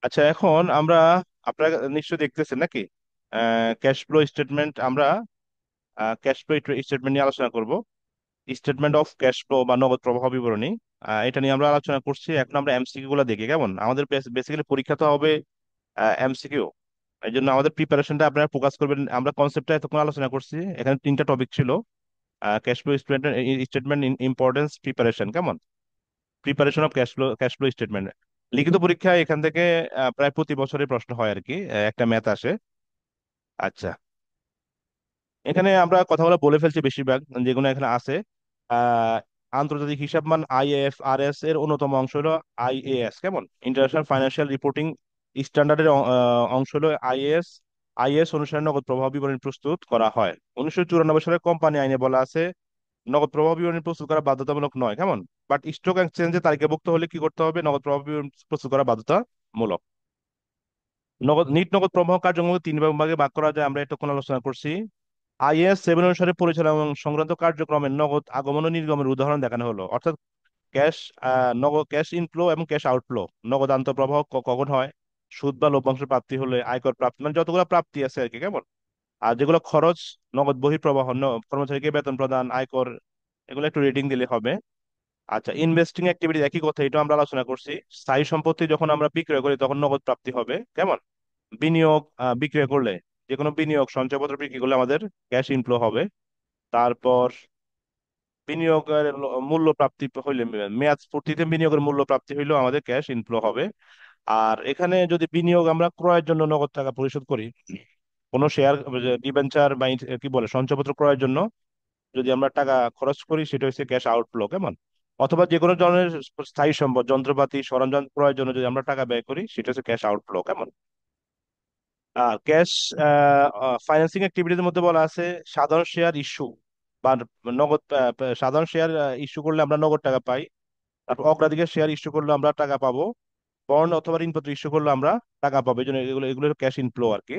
আচ্ছা, এখন আমরা, আপনারা নিশ্চয়ই দেখতেছেন নাকি, ক্যাশ ফ্লো স্টেটমেন্ট, আমরা ক্যাশ ফ্লো স্টেটমেন্ট নিয়ে আলোচনা করব। স্টেটমেন্ট অফ ক্যাশ ফ্লো বা নগদ প্রবাহ বিবরণী, এটা নিয়ে আমরা আলোচনা করছি। এখন আমরা এমসিকিউ গুলো দেখি কেমন। আমাদের বেসিক্যালি পরীক্ষা তো হবে এমসিকিউ, এই জন্য আমাদের প্রিপারেশনটা আপনারা ফোকাস করবেন। আমরা কনসেপ্টটা এতক্ষণ আলোচনা করছি, এখানে তিনটা টপিক ছিল: cash flow statement importance, preparation, কেমন, preparation of cash flow statement. লিখিত পরীক্ষায় এখান থেকে প্রায় প্রতি বছরই প্রশ্ন হয় আর কি, একটা ম্যাথ আসে। আচ্ছা, এখানে আমরা কথাগুলো বলে ফেলছি বেশিরভাগ, যেগুলো এখানে আছে। আহ আন্তর্জাতিক হিসাবমান আইএফআরএস এর অন্যতম অংশ হলো আইএএস, কেমন, ইন্টারন্যাশনাল ফাইন্যান্সিয়াল রিপোর্টিং স্ট্যান্ডার্ডের অংশ হলো আইএএস। আইএএস অনুসারে নগদ প্রবাহ বিবরণী প্রস্তুত করা হয়। 1994 সালে কোম্পানি আইনে বলা আছে নগদ প্রবাহ বিবরণী প্রস্তুত করা বাধ্যতামূলক নয়, কেমন, বাট স্টক এক্সচেঞ্জে তালিকাভুক্ত হলে কি করতে হবে? নগদ প্রবাহ বিবরণী প্রস্তুত করা বাধ্যতামূলক। নিট নগদ প্রবাহ কার্যক্রম তিন ভাগে ভাগ করা যায়, আমরা এতক্ষণ আলোচনা করছি। আইএস 7 অনুসারে পরিচালনা এবং সংক্রান্ত কার্যক্রমের নগদ আগমন ও নির্গমের উদাহরণ দেখানো হলো, অর্থাৎ ক্যাশ, নগদ ক্যাশ ইনফ্লো এবং ক্যাশ আউটফ্লো। নগদ আন্তঃপ্রবাহ কখন হয়? সুদ বা লভ্যাংশ প্রাপ্তি হলে, আয়কর প্রাপ্তি, মানে যতগুলো প্রাপ্তি আছে আর কি, কেমন। আর যেগুলো খরচ, নগদ বহিঃপ্রবাহ, কর্মচারীকে বেতন প্রদান, আয়কর, এগুলো একটু রেটিং দিলে হবে। আচ্ছা, ইনভেস্টিং অ্যাক্টিভিটি একই কথা, এটা আমরা আলোচনা করছি। স্থায়ী সম্পত্তি যখন আমরা বিক্রয় করি তখন নগদ প্রাপ্তি হবে, কেমন। বিনিয়োগ, বিক্রয় করলে, যে কোনো বিনিয়োগ সঞ্চয়পত্র বিক্রি করলে আমাদের ক্যাশ ইনফ্লো হবে। তারপর বিনিয়োগের মূল্য প্রাপ্তি হইলে, মেয়াদ পূর্তিতে বিনিয়োগের মূল্য প্রাপ্তি হইলেও আমাদের ক্যাশ ইনফ্লো হবে। আর এখানে যদি বিনিয়োগ আমরা ক্রয়ের জন্য নগদ টাকা পরিশোধ করি, কোনো শেয়ার, ডিবেঞ্চার বা কি বলে সঞ্চয়পত্র ক্রয়ের জন্য যদি আমরা টাকা খরচ করি, সেটা হচ্ছে ক্যাশ আউটফ্লো, কেমন। অথবা যে কোনো ধরনের স্থায়ী সম্পদ, যন্ত্রপাতি, সরঞ্জাম ক্রয়ের জন্য যদি আমরা টাকা ব্যয় করি, সেটা হচ্ছে ক্যাশ আউটফ্লো, কেমন। আর ক্যাশ ফাইন্যান্সিং অ্যাক্টিভিটির মধ্যে বলা আছে সাধারণ শেয়ার ইস্যু বা নগদ, সাধারণ শেয়ার ইস্যু করলে আমরা নগদ টাকা পাই। তারপর অগ্রাধিকার শেয়ার ইস্যু করলে আমরা টাকা পাবো। বন্ড অথবা ঋণপত্র ইস্যু করলে আমরা টাকা পাবো, এই জন্য এগুলো এগুলো ক্যাশ ইনফ্লো আর কি।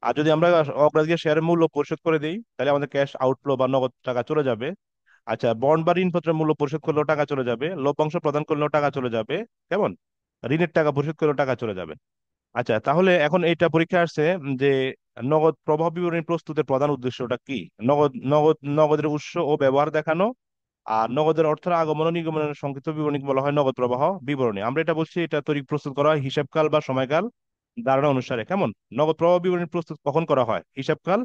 আর যদি আমরা অগ্রাধিকার শেয়ারের মূল্য পরিশোধ করে দিই, তাহলে আমাদের ক্যাশ আউটফ্লো বা নগদ টাকা চলে যাবে। আচ্ছা, বন্ড বা ঋণপত্রের মূল্য পরিশোধ করলেও টাকা চলে যাবে, লভ্যাংশ প্রদান করলেও টাকা চলে যাবে, কেমন, ঋণের টাকা পরিশোধ করলেও টাকা চলে যাবে। আচ্ছা, তাহলে এখন এইটা পরীক্ষা আসছে যে নগদ প্রবাহ বিবরণী প্রস্তুতের প্রধান উদ্দেশ্যটা কি? নগদের উৎস ও ব্যবহার দেখানো, আর নগদের অর্থের আগমন ও নির্গমনের সংক্ষিপ্ত বিবরণী বলা হয় নগদ প্রবাহ বিবরণী। আমরা এটা বলছি, এটা তৈরি প্রস্তুত করা হয় হিসাবকাল বা সময়কাল ধারণা অনুসারে, কেমন। নগদ প্রবাহ বিবরণী প্রস্তুত কখন করা হয়? হিসাবকাল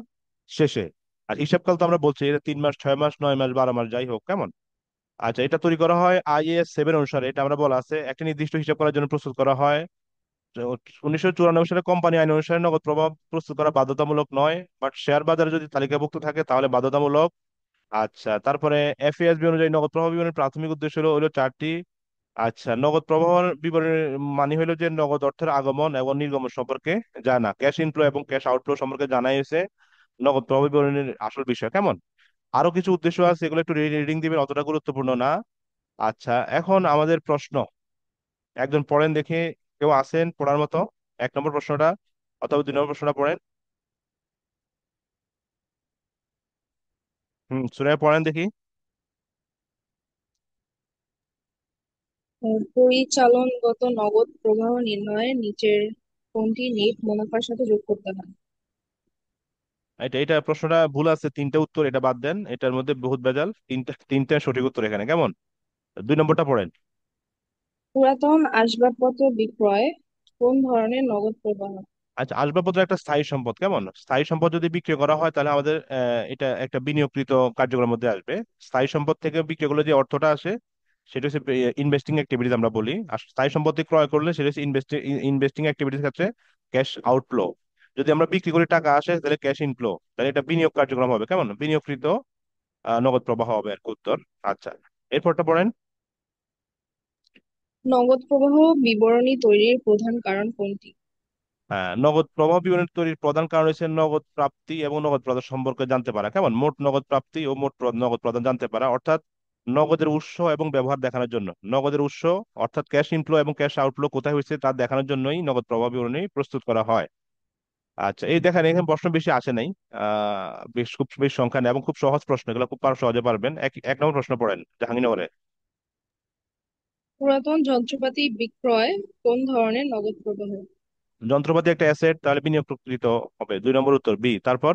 শেষে। আর হিসাবকাল তো আমরা বলছি এটা 3 মাস, 6 মাস, 9 মাস, 12 মাস, যাই হোক, কেমন। আচ্ছা, এটা তৈরি করা হয় IAS 7 অনুসারে, এটা আমরা বলা আছে একটা নির্দিষ্ট হিসাব করার জন্য প্রস্তুত করা হয়। 1994 সালে কোম্পানি আইন অনুসারে নগদ প্রবাহ প্রস্তুত করা বাধ্যতামূলক নয়, বাট শেয়ার বাজারে যদি তালিকাভুক্ত থাকে তাহলে বাধ্যতামূলক। আচ্ছা, তারপরে এফএএসবি অনুযায়ী নগদ প্রবাহ বিবরণীর প্রাথমিক উদ্দেশ্য হলো চারটি। আচ্ছা, নগদ প্রবাহ বিবরণী মানে হলো যে নগদ অর্থের আগমন এবং নির্গমন সম্পর্কে জানা, ক্যাশ ইনফ্লো এবং ক্যাশ আউটফ্লো সম্পর্কে জানাই হয়েছে নগদ প্রবাহ বিবরণীর আসল বিষয়, কেমন। আরো কিছু উদ্দেশ্য আছে, এগুলো একটু রিডিং দিবেন, অতটা গুরুত্বপূর্ণ না। আচ্ছা, এখন আমাদের প্রশ্ন, একজন পড়েন দেখি, কেউ আছেন পড়ার মতো? 1 নম্বর প্রশ্নটা অথবা 2 নম্বর প্রশ্নটা পড়েন। সুরাই পড়েন দেখি। পরিচালনগত নগদ প্রবাহ নির্ণয়ে নিচের কোনটি নেট মুনাফার সাথে যোগ করতে হয়? এটা এটা প্রশ্নটা ভুল আছে, তিনটা উত্তর, এটা বাদ দেন, এটার মধ্যে বহুত ভেজাল, তিনটা তিনটা সঠিক উত্তর এখানে, কেমন? 2 নম্বরটা পড়েন। পুরাতন আসবাবপত্র বিক্রয় কোন ধরনের নগদ প্রবাহ? আচ্ছা, আসবাবপত্র একটা স্থায়ী সম্পদ, কেমন? স্থায়ী সম্পদ যদি বিক্রি করা হয় তাহলে আমাদের এটা একটা বিনিয়োগকৃত কার্যক্রমের মধ্যে আসবে। স্থায়ী সম্পদ থেকে বিক্রি করলে যে অর্থটা আসে সেটা হচ্ছে ইনভেস্টিং অ্যাক্টিভিটিস আমরা বলি, আর স্থায়ী সম্পত্তি ক্রয় করলে সেটা হচ্ছে ইনভেস্টিং অ্যাক্টিভিটিস ক্ষেত্রে ক্যাশ আউটফ্লো। যদি আমরা বিক্রি করে টাকা আসে তাহলে ক্যাশ ইনফ্লো, তাহলে এটা বিনিয়োগ কার্যক্রম হবে, কেমন? বিনিয়োগকৃত নগদ প্রবাহ হবে আর কি উত্তর। আচ্ছা, এরপরটা পড়েন। নগদ প্রবাহ বিবরণী তৈরির প্রধান কারণ কোনটি? হ্যাঁ, নগদ প্রবাহ বিবরণী তৈরির প্রধান কারণ হচ্ছে নগদ প্রাপ্তি এবং নগদ প্রদান সম্পর্কে জানতে পারা, কেমন? মোট নগদ প্রাপ্তি ও মোট নগদ প্রদান জানতে পারা, অর্থাৎ নগদের উৎস এবং ব্যবহার দেখানোর জন্য, নগদের উৎস অর্থাৎ ক্যাশ ইনফ্লো এবং ক্যাশ আউটফ্লো কোথায় হয়েছে তা দেখানোর জন্যই নগদ প্রবাহ বিবরণী প্রস্তুত করা হয়। আচ্ছা, এই দেখেন এখানে প্রশ্ন বেশি আসে নাই, বেশ খুব বেশ সংখ্যা নেই এবং খুব সহজ প্রশ্ন, এগুলো খুব সহজে পারবেন। এক এক নম্বর প্রশ্ন পড়েন জাহাঙ্গীরনগরে। পুরাতন যন্ত্রপাতি বিক্রয় কোন ধরনের নগদ প্রবাহ? যন্ত্রপাতি একটা অ্যাসেট, তাহলে বিনিয়োগকৃত হবে, 2 নম্বর উত্তর বি। তারপর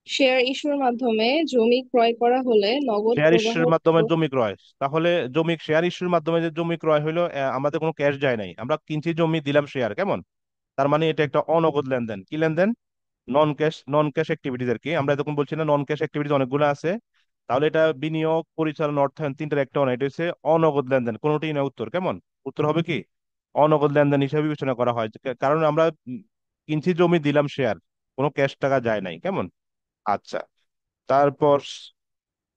শেয়ার ইস্যুর মাধ্যমে জমি ক্রয় করা হলে নগদ শেয়ার প্রবাহ ইস্যুর মাধ্যমে জমি ক্রয়, তাহলে জমি শেয়ার ইস্যুর মাধ্যমে যে জমি ক্রয় হলো, আমাদের কোনো ক্যাশ যায় নাই, আমরা কিনছি জমি, দিলাম শেয়ার, কেমন? তার মানে এটা একটা অনগদ লেনদেন। কি লেনদেন? নন ক্যাশ অ্যাক্টিভিটিস আর কি। আমরা এতক্ষণ বলছি না নন ক্যাশ অ্যাক্টিভিটিস অনেকগুলো আছে, তাহলে এটা বিনিয়োগ, পরিচালনা, অর্থায়ন, তিনটার একটা না, এটা হচ্ছে অনগদ লেনদেন, কোনোটাই না উত্তর, কেমন? উত্তর হবে কি অনগদ লেনদেন হিসেবে বিবেচনা করা হয়, কারণ আমরা কিনছি জমি, দিলাম শেয়ার, কোনো ক্যাশ টাকা যায় নাই, কেমন? আচ্ছা, তারপর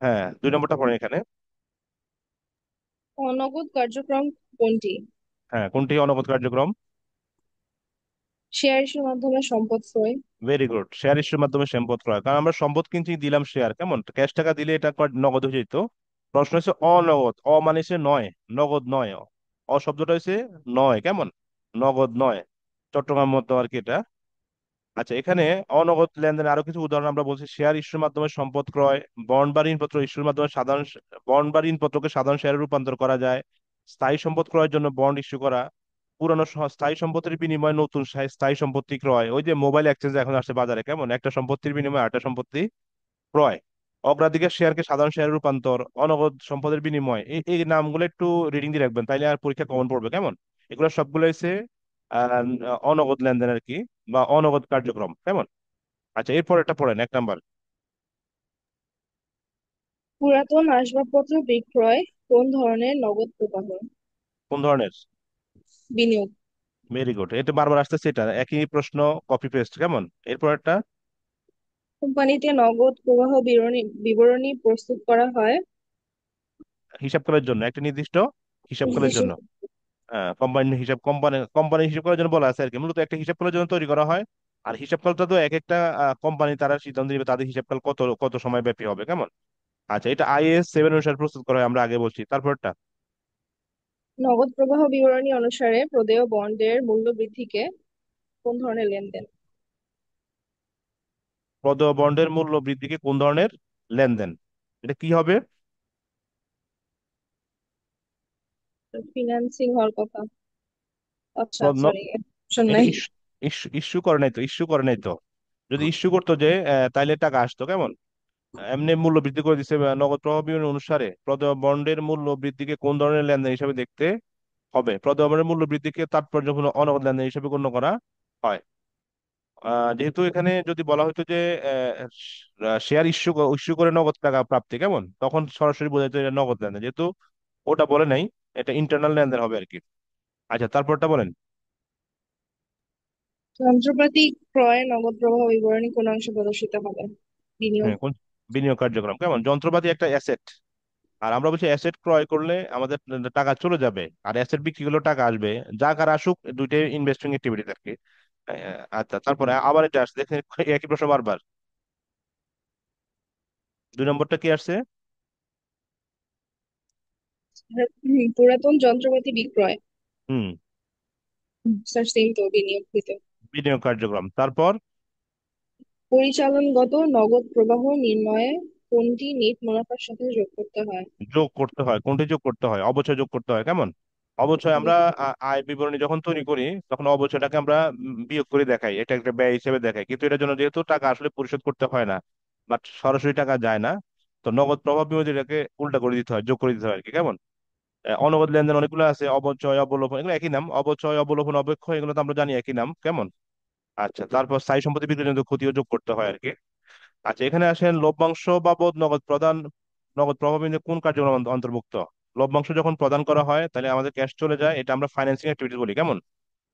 হ্যাঁ, 2 নম্বরটা পড়েন এখানে। অনগদ কার্যক্রম কোনটি? হ্যাঁ, কোনটি অনগদ কার্যক্রম? শেয়ার ইস্যুর মাধ্যমে সম্পদ ক্রয়। ভেরি গুড, শেয়ার ইস্যুর মাধ্যমে সম্পদ ক্রয়, কারণ আমরা সম্পদ কিনছি, দিলাম শেয়ার, কেমন? ক্যাশ টাকা দিলে এটা নগদ হয়ে যেত। প্রশ্ন হচ্ছে অনগদ, মানে হচ্ছে নয়, নগদ নয়, শব্দটা হচ্ছে নয়, কেমন? নগদ নয়, চট্টগ্রাম মতো আর কি এটা। আচ্ছা, এখানে অনগদ লেনদেন আরো কিছু উদাহরণ আমরা বলছি, শেয়ার ইস্যুর মাধ্যমে সম্পদ ক্রয়, বন্ড বা ঋণপত্র ইস্যুর মাধ্যমে বন্ড বা ঋণপত্রকে সাধারণ শেয়ারে রূপান্তর করা যায়, স্থায়ী সম্পদ ক্রয়ের জন্য বন্ড ইস্যু করা, পুরানো স্থায়ী সম্পত্তির বিনিময়ে নতুন স্থায়ী সম্পত্তি ক্রয়, ওই যে মোবাইল এক্সচেঞ্জ এখন আসছে বাজারে, কেমন? একটা সম্পত্তির বিনিময়ে আরেকটা সম্পত্তি ক্রয়, অগ্রাধিকার শেয়ারকে সাধারণ শেয়ারে রূপান্তর, অনগদ সম্পদের বিনিময়, এই এই নামগুলো একটু রিডিং দিয়ে রাখবেন, তাইলে আর পরীক্ষা কমন পড়বে, কেমন? এগুলো সবগুলো হচ্ছে আহ, অনগদ লেনদেন আর কি, বা অনগদ কার্যক্রম, কেমন? আচ্ছা, এরপর এটা পড়েন 1 নাম্বার। পুরাতন আসবাবপত্র বিক্রয় কোন ধরনের নগদ প্রবাহ? কোন ধরনের? বিনিয়োগ। ভেরি গুড, এটা বারবার আসতেছে, এটা একই প্রশ্ন, কপি পেস্ট, কেমন? এরপর একটা কোম্পানিতে নগদ প্রবাহ বিবরণী বিবরণী প্রস্তুত করা হয় হিসাবকালের জন্য, একটা নির্দিষ্ট হিসাবকালের নির্দিষ্ট। জন্য। হ্যাঁ, কোম্পানির হিসাব করার জন্য বলা আছে আর কি, মূলত একটা হিসাব করার জন্য তৈরি করা হয়। আর হিসাবকালটা তো এক একটা কোম্পানি তারা সিদ্ধান্ত নেবে তাদের হিসাবকাল কত কত সময় ব্যাপী হবে, কেমন? আচ্ছা, এটা IAS 7 অনুসারে প্রস্তুত করা হয়, আমরা আগে বলছি। তারপরটা নগদ প্রবাহ বিবরণী অনুসারে প্রদেয় বন্ডের মূল্য বৃদ্ধিকে কোন ধরনের লেনদেন? প্রদেয় বন্ডের মূল্য বৃদ্ধিকে কোন ধরনের লেনদেন? এটা কি হবে? ফিনান্সিং হওয়ার কথা। আচ্ছা প্রদ- ন- সরি, অপশন এটা নাই। ইস্যু করে নাই তো, ইস্যু করে নাই তো। যদি ইস্যু করতো যে তাইলে টাকা আসতো, কেমন? এমনি মূল্য বৃদ্ধি করে দিচ্ছে, নগদ প্রবাহ বিবরণী অনুসারে প্রদেয় বন্ডের মূল্য বৃদ্ধিকে কোন ধরনের লেনদেন হিসাবে দেখতে হবে? প্রদেয় বন্ডের মূল্য বৃদ্ধিকে তাৎপর্যপূর্ণ অনগদ লেনদেন হিসাবে গণ্য করা হয়। যেহেতু এখানে যদি বলা হতো যে শেয়ার ইস্যু ইস্যু করে নগদ টাকা প্রাপ্তি, কেমন? তখন সরাসরি বোঝাইতো এটা নগদ লেনদেন, যেহেতু ওটা বলে নাই, এটা ইন্টারনাল লেনদেন হবে আর কি। আচ্ছা, তারপরটা বলেন। যন্ত্রপাতি ক্রয়ে নগদ প্রবাহ বিবরণী কোন অংশে প্রদর্শিত হবে? বিনিয়োগ। হ্যাঁ, কোন? বিনিয়োগ কার্যক্রম, কেমন? যন্ত্রপাতি একটা অ্যাসেট, আর আমরা বলছি অ্যাসেট ক্রয় করলে আমাদের টাকা চলে যাবে, আর অ্যাসেট বিক্রি করলে টাকা আসবে, যা কার আসুক, দুইটাই ইনভেস্টিং অ্যাক্টিভিটি আর কি। আচ্ছা, তারপরে আবার এটা আসছে, দেখেন একই প্রশ্ন বারবার। 2 নম্বরটা কি আসছে? পুরাতন যন্ত্রপাতি বিক্রয়। হুম, স্যার সেম তো, বিনিয়োগকৃত। বিনিয়োগ কার্যক্রম। তারপর পরিচালনগত নগদ প্রবাহ নির্ণয়ে কোনটি নেট মুনাফার সাথে যোগ করতে হয়? যোগ করতে হয়, কোনটি যোগ করতে হয়? অবচয় যোগ করতে হয়, কেমন? অবচয় আমরা আয় বিবরণী যখন তৈরি করি তখন অবচয়টাকে আমরা বিয়োগ করে দেখাই, এটা একটা ব্যয় হিসেবে দেখাই, কিন্তু এটার জন্য যেহেতু টাকা আসলে পরিশোধ করতে হয় না, বাট সরাসরি টাকা যায় না, তো নগদ প্রভাব বিরোধীটাকে উল্টা করে দিতে হয়, যোগ করে দিতে হয় আর কি, কেমন? অনগদ লেনদেন অনেকগুলো আছে, অবচয়, অবলোপন, এগুলো একই নাম। অবচয়, অবলোপন, অবক্ষয়, এগুলো তো আমরা জানি একই নাম, কেমন? আচ্ছা, তারপর স্থায়ী সম্পত্তি বিক্রির জন্য ক্ষতিও যোগ করতে হয় আর কি। আচ্ছা, এখানে আসেন লভ্যাংশ বাবদ নগদ প্রদান, নগদ প্রভাব বিন্দু কোন কার্যক্রম অন্তর্ভুক্ত? লভ্যাংশ যখন প্রদান করা হয় তাহলে আমাদের ক্যাশ চলে যায়, এটা আমরা ফাইন্যান্সিং অ্যাক্টিভিটি বলি, কেমন?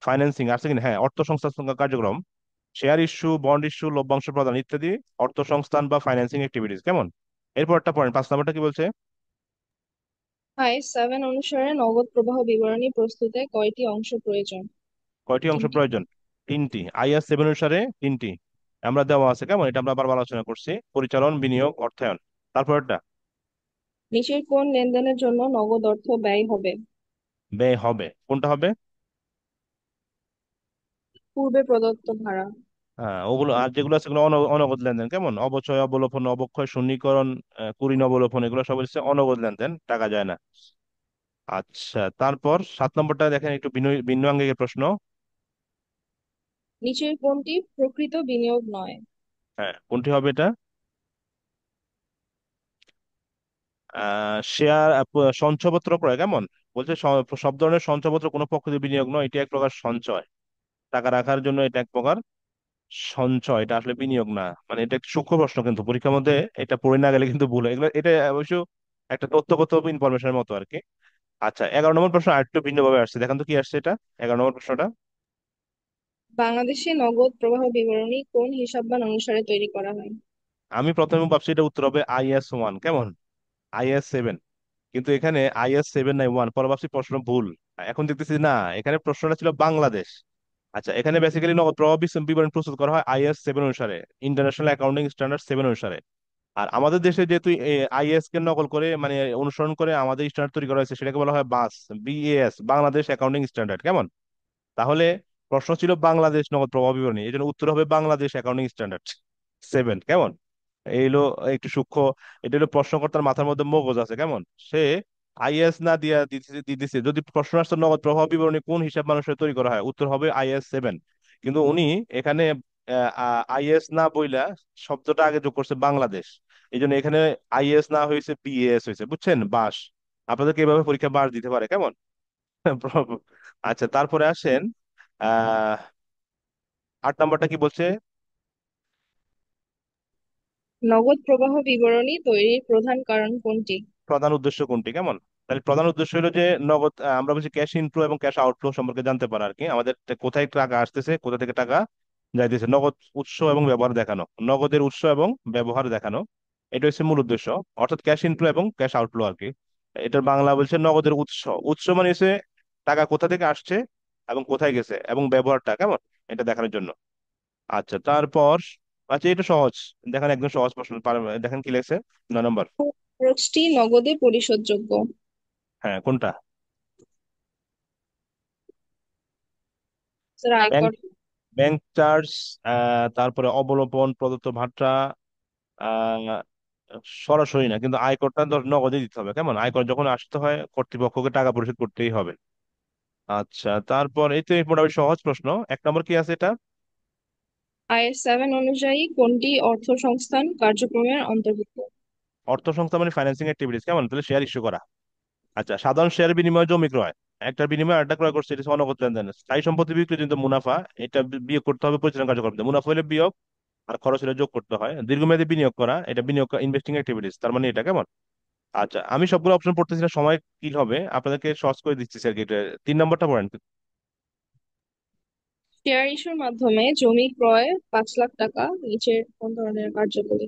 ফাইন্যান্সিং আছে কিনা? হ্যাঁ, অর্থ সংস্থান কার্যক্রম, শেয়ার ইস্যু, বন্ড ইস্যু, লভ্যাংশ প্রদান ইত্যাদি অর্থ সংস্থান বা ফাইন্যান্সিং অ্যাক্টিভিটিস, কেমন? এরপরটা পড়েন, 5 নম্বরটা কি বলছে? IS 7 অনুসারে নগদ প্রবাহ বিবরণী প্রস্তুতে কয়টি অংশ প্রয়োজন? কয়টি অংশ তিনটি। প্রয়োজন? 3টি। IS 7 অনুসারে 3টি আমরা দেওয়া আছে, কেমন? এটা আমরা বারবার আলোচনা করছি, পরিচালন, বিনিয়োগ, অর্থায়ন। তারপরটা? নিচের কোন লেনদেনের জন্য নগদ অর্থ ব্যয় হবে? ব্যয় হবে, কোনটা হবে? পূর্বে প্রদত্ত ভাড়া। হ্যাঁ, ওগুলো আর যেগুলো আছে সেগুলো অনগদ লেনদেন, কেমন? অবচয়, অবলোপন, অবক্ষয়, শূন্যীকরণ, কুঋণ, অবলোপন, এগুলো সব হচ্ছে অনগদ লেনদেন, টাকা যায় না। আচ্ছা, তারপর 7 নম্বরটা দেখেন, একটু ভিন্ন ভিন্ন আঙ্গিকের প্রশ্ন। নিচের কোনটি প্রকৃত বিনিয়োগ নয়? হ্যাঁ, কোনটি হবে এটা? শেয়ার, সঞ্চয়পত্র ক্রয়, কেমন? বলছে সব ধরনের সঞ্চয়পত্র কোনো প্রকৃত বিনিয়োগ নয়, এটি এক প্রকার সঞ্চয়, টাকা রাখার জন্য এটা এক প্রকার সঞ্চয়, এটা আসলে বিনিয়োগ না। মানে এটা একটা সূক্ষ্ম প্রশ্ন, কিন্তু পরীক্ষার মধ্যে এটা পড়ে না গেলে কিন্তু ভুল হয়। এগুলো এটা অবশ্য একটা তথ্যগত ইনফরমেশনের মতো আর কি। আচ্ছা, 11 নম্বর প্রশ্ন আরেকটু ভিন্নভাবে আসছে, দেখেন তো কি আসছে এটা, 11 নম্বর প্রশ্নটা। বাংলাদেশে নগদ প্রবাহ বিবরণী কোন হিসাবমান অনুসারে তৈরি করা হয়? আমি প্রথমে ভাবছি এটা উত্তর হবে IS 1, কেমন? IS 7, কিন্তু এখানে IS 7 নাই, 1, পরে ভাবছি প্রশ্ন ভুল। এখন দেখতেছি না, এখানে প্রশ্নটা ছিল বাংলাদেশ। আচ্ছা, এখানে বেসিক্যালি নগদ প্রবাহ বিবরণী প্রস্তুত করা হয় IS 7 অনুসারে, ইন্টারন্যাশনাল অ্যাকাউন্টিং স্ট্যান্ডার্ড 7 অনুসারে। আর আমাদের দেশে যেহেতু IAS কে নকল করে, মানে অনুসরণ করে আমাদের স্ট্যান্ডার্ড তৈরি করা হয়েছে, সেটাকে বলা হয় BAS, বাংলাদেশ অ্যাকাউন্টিং স্ট্যান্ডার্ড, কেমন? তাহলে প্রশ্ন ছিল বাংলাদেশ নগদ প্রবাহ বিবরণী, এই জন্য উত্তর হবে বাংলাদেশ অ্যাকাউন্টিং স্ট্যান্ডার্ড 7, কেমন? এই হলো একটু সূক্ষ্ম, এটা হলো প্রশ্নকর্তার মাথার মধ্যে মগজ আছে, কেমন? সে IAS না দিয়া দিতেছে, যদি প্রশ্ন আসতো নগদ প্রবাহ বিবরণী কোন হিসাব মানুষের তৈরি করা হয়, উত্তর হবে IS 7। কিন্তু উনি এখানে IAS না বইলা শব্দটা আগে যোগ করছে বাংলাদেশ, এই জন্য এখানে IAS না হয়েছে, BAS হয়েছে, বুঝছেন? বাস, আপনাদেরকে এভাবে পরীক্ষা বাস দিতে পারে, কেমন? আচ্ছা, তারপরে আসেন, 8 নম্বরটা কি বলছে? নগদ প্রবাহ বিবরণী তৈরির প্রধান কারণ কোনটি? প্রধান উদ্দেশ্য কোনটি, কেমন? তাহলে প্রধান উদ্দেশ্য হলো যে নগদ, আমরা বলছি ক্যাশ ইনফ্লো এবং ক্যাশ আউটফ্লো সম্পর্কে জানতে পারা আর কি, আমাদের কোথায় টাকা আসতেছে, কোথা থেকে টাকা যাইতেছে, নগদ উৎস এবং ব্যবহার দেখানো, নগদের উৎস এবং ব্যবহার দেখানো, এটা হচ্ছে মূল উদ্দেশ্য। অর্থাৎ ক্যাশ ইনফ্লো এবং ক্যাশ আউটফ্লো আর কি। এটার বাংলা বলছে নগদের উৎস, উৎস মানে হচ্ছে টাকা কোথা থেকে আসছে এবং কোথায় গেছে এবং ব্যবহারটা কেমন, এটা দেখানোর জন্য। আচ্ছা, তারপর, আচ্ছা এটা সহজ, দেখেন একদম সহজ প্রশ্ন, দেখেন কি লেগেছে, 9 নম্বর। খরচটি নগদে পরিশোধযোগ্য। হ্যাঁ, কোনটা? স্যার, আয়কর। ব্যাংক চার্জ, তারপরে অবলোপন, প্রদত্ত ভাতা, আহ সরাসরি না, কিন্তু আয়করটা ধর নগদে দিতে হবে, কেমন? আয়কর যখন আসতে হয় কর্তৃপক্ষকে টাকা পরিশোধ করতেই হবে। আচ্ছা, তারপর এই তো মোটামুটি সহজ প্রশ্ন। 1 নম্বর কি আছে এটা? IS 7 অনুযায়ী কোনটি অর্থ সংস্থান কার্যক্রমের অন্তর্ভুক্ত? অর্থ সংস্থা মানে ফাইন্যান্সিং অ্যাক্টিভিটিস, কেমন? তাহলে শেয়ার ইস্যু করা। আচ্ছা, সাধারণ শেয়ার বিনিময়, জমি ক্রয়, একটার বিনিময়ে আরেকটা ক্রয় করছে, এটা হচ্ছে অনগদ লেনদেন। স্থায়ী সম্পত্তি বিক্রি কিন্তু মুনাফা, এটা বিয়োগ করতে হবে পরিচালনা কার্যক্রম থেকে। মুনাফা হলে বিয়োগ, আর খরচ হলে যোগ করতে হয়। দীর্ঘমেয়াদী বিনিয়োগ করা, এটা বিনিয়োগ, ইনভেস্টিং অ্যাক্টিভিটিস, তার মানে এটা, কেমন? আচ্ছা, আমি সবগুলো অপশন পড়তেছি না, সময় কি হবে, আপনাদেরকে সহজ করে দিচ্ছি স্যার, এটা 3 নম্বরটা পড়েন। শেয়ার ইস্যুর মাধ্যমে জমি ক্রয় 5 লাখ টাকা নিচের কোন ধরনের কার্যকরী?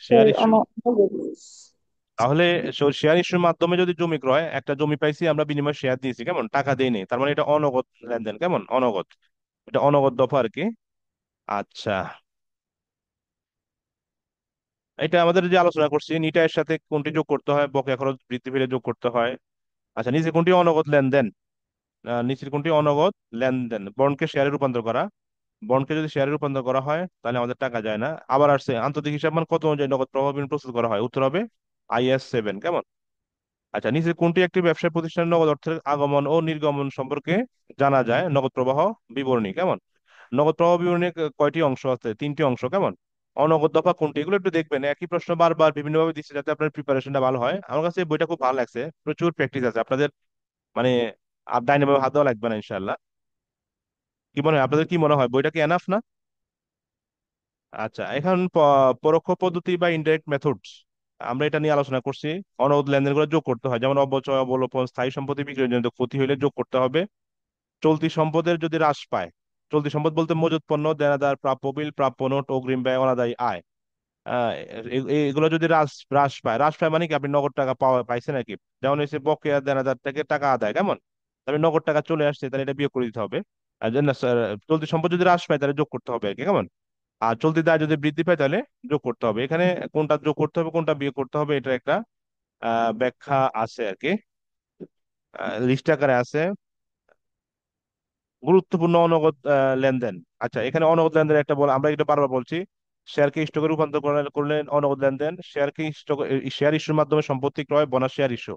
শেয়ার ইস্যু, তাহলে শেয়ার ইস্যুর মাধ্যমে যদি জমি ক্রয়, একটা জমি পাইছি আমরা, বিনিময়ে শেয়ার দিয়েছি, কেমন? টাকা দেয়নি, তার মানে এটা অনগদ লেনদেন, কেমন? অনগদ, এটা অনগদ দফা আর কি। আচ্ছা, এটা আমাদের যে আলোচনা করছি, নিটা এর সাথে কোনটি যোগ করতে হয়? বকেয়া খরচ বৃদ্ধি পেলে যোগ করতে হয়। আচ্ছা, নিচে কোনটি অনগদ লেনদেন? নিচের কোনটি অনগদ লেনদেন? বন্ডকে শেয়ারে রূপান্তর করা, বন্ডকে যদি শেয়ারে রূপান্তর করা হয় তাহলে আমাদের টাকা যায় না। আবার আসছে আন্তর্জাতিক হিসাব মান কত অনুযায়ী নগদ প্রবাহ বিবরণী প্রস্তুত করা হয়, উত্তর হবে IS 7, কেমন? আচ্ছা, নিচে কোনটি একটি ব্যবসায় প্রতিষ্ঠানের নগদ অর্থের আগমন ও নির্গমন সম্পর্কে জানা যায় নগদ প্রবাহ বিবরণী, কেমন? নগদ প্রবাহ বিবরণী কয়টি অংশ আছে? 3টি অংশ, কেমন? অনগদ দফা কোনটি? এগুলো একটু দেখবেন, একই প্রশ্ন বারবার বিভিন্ন ভাবে দিচ্ছে যাতে আপনার প্রিপারেশনটা ভালো হয়। আমার কাছে এই বইটা খুব ভালো লাগছে, প্রচুর প্র্যাকটিস আছে আপনাদের, মানে আর ডাইনামো হাত দেওয়া লাগবে না ইনশাল্লাহ। কি মনে হয় আপনাদের, কি মনে হয় বইটা কি এনাফ না? আচ্ছা, এখন পরোক্ষ পদ্ধতি বা ইনডাইরেক্ট মেথডস, আমরা এটা নিয়ে আলোচনা করছি। অনগদ লেনদেনগুলো যোগ করতে হয়, যেমন অবচয়, অবলোপন, স্থায়ী সম্পত্তি বিক্রয় জনিত ক্ষতি হলে যোগ করতে হবে। চলতি সম্পদের যদি হ্রাস পায়, চলতি সম্পদ বলতে মজুত পণ্য, দেনাদার, প্রাপ্য বিল, প্রাপ্য নোট, অগ্রিম ব্যয়, অনাদায়ী আয়, আহ, এগুলো যদি হ্রাস পায় মানে কি আপনি নগদ টাকা পাইছেন আর কি। যেমন হচ্ছে বকেয়া দেনাদার থেকে টাকা আদায়, কেমন? আপনি নগদ টাকা চলে আসছে, তাহলে এটা বিয়োগ করে দিতে হবে। আর যদি না, চলতি সম্পদ যদি হ্রাস পায় তাহলে যোগ করতে হবে আর কি, কেমন? আর চলতি দায় যদি বৃদ্ধি পায় তাহলে যোগ করতে হবে। এখানে কোনটা যোগ করতে হবে কোনটা বিয়োগ করতে হবে এটা একটা ব্যাখ্যা আছে আর কি, লিস্ট আকারে আছে। গুরুত্বপূর্ণ অনগদ লেনদেন। আচ্ছা, এখানে অনগদ লেনদেন একটা বল, আমরা এটা বারবার বলছি, শেয়ারকে স্টকে রূপান্তর করলেন অনগদ লেনদেন। শেয়ারকে স্টক, শেয়ার ইস্যুর মাধ্যমে সম্পত্তি ক্রয়, বোনাস শেয়ার ইস্যু,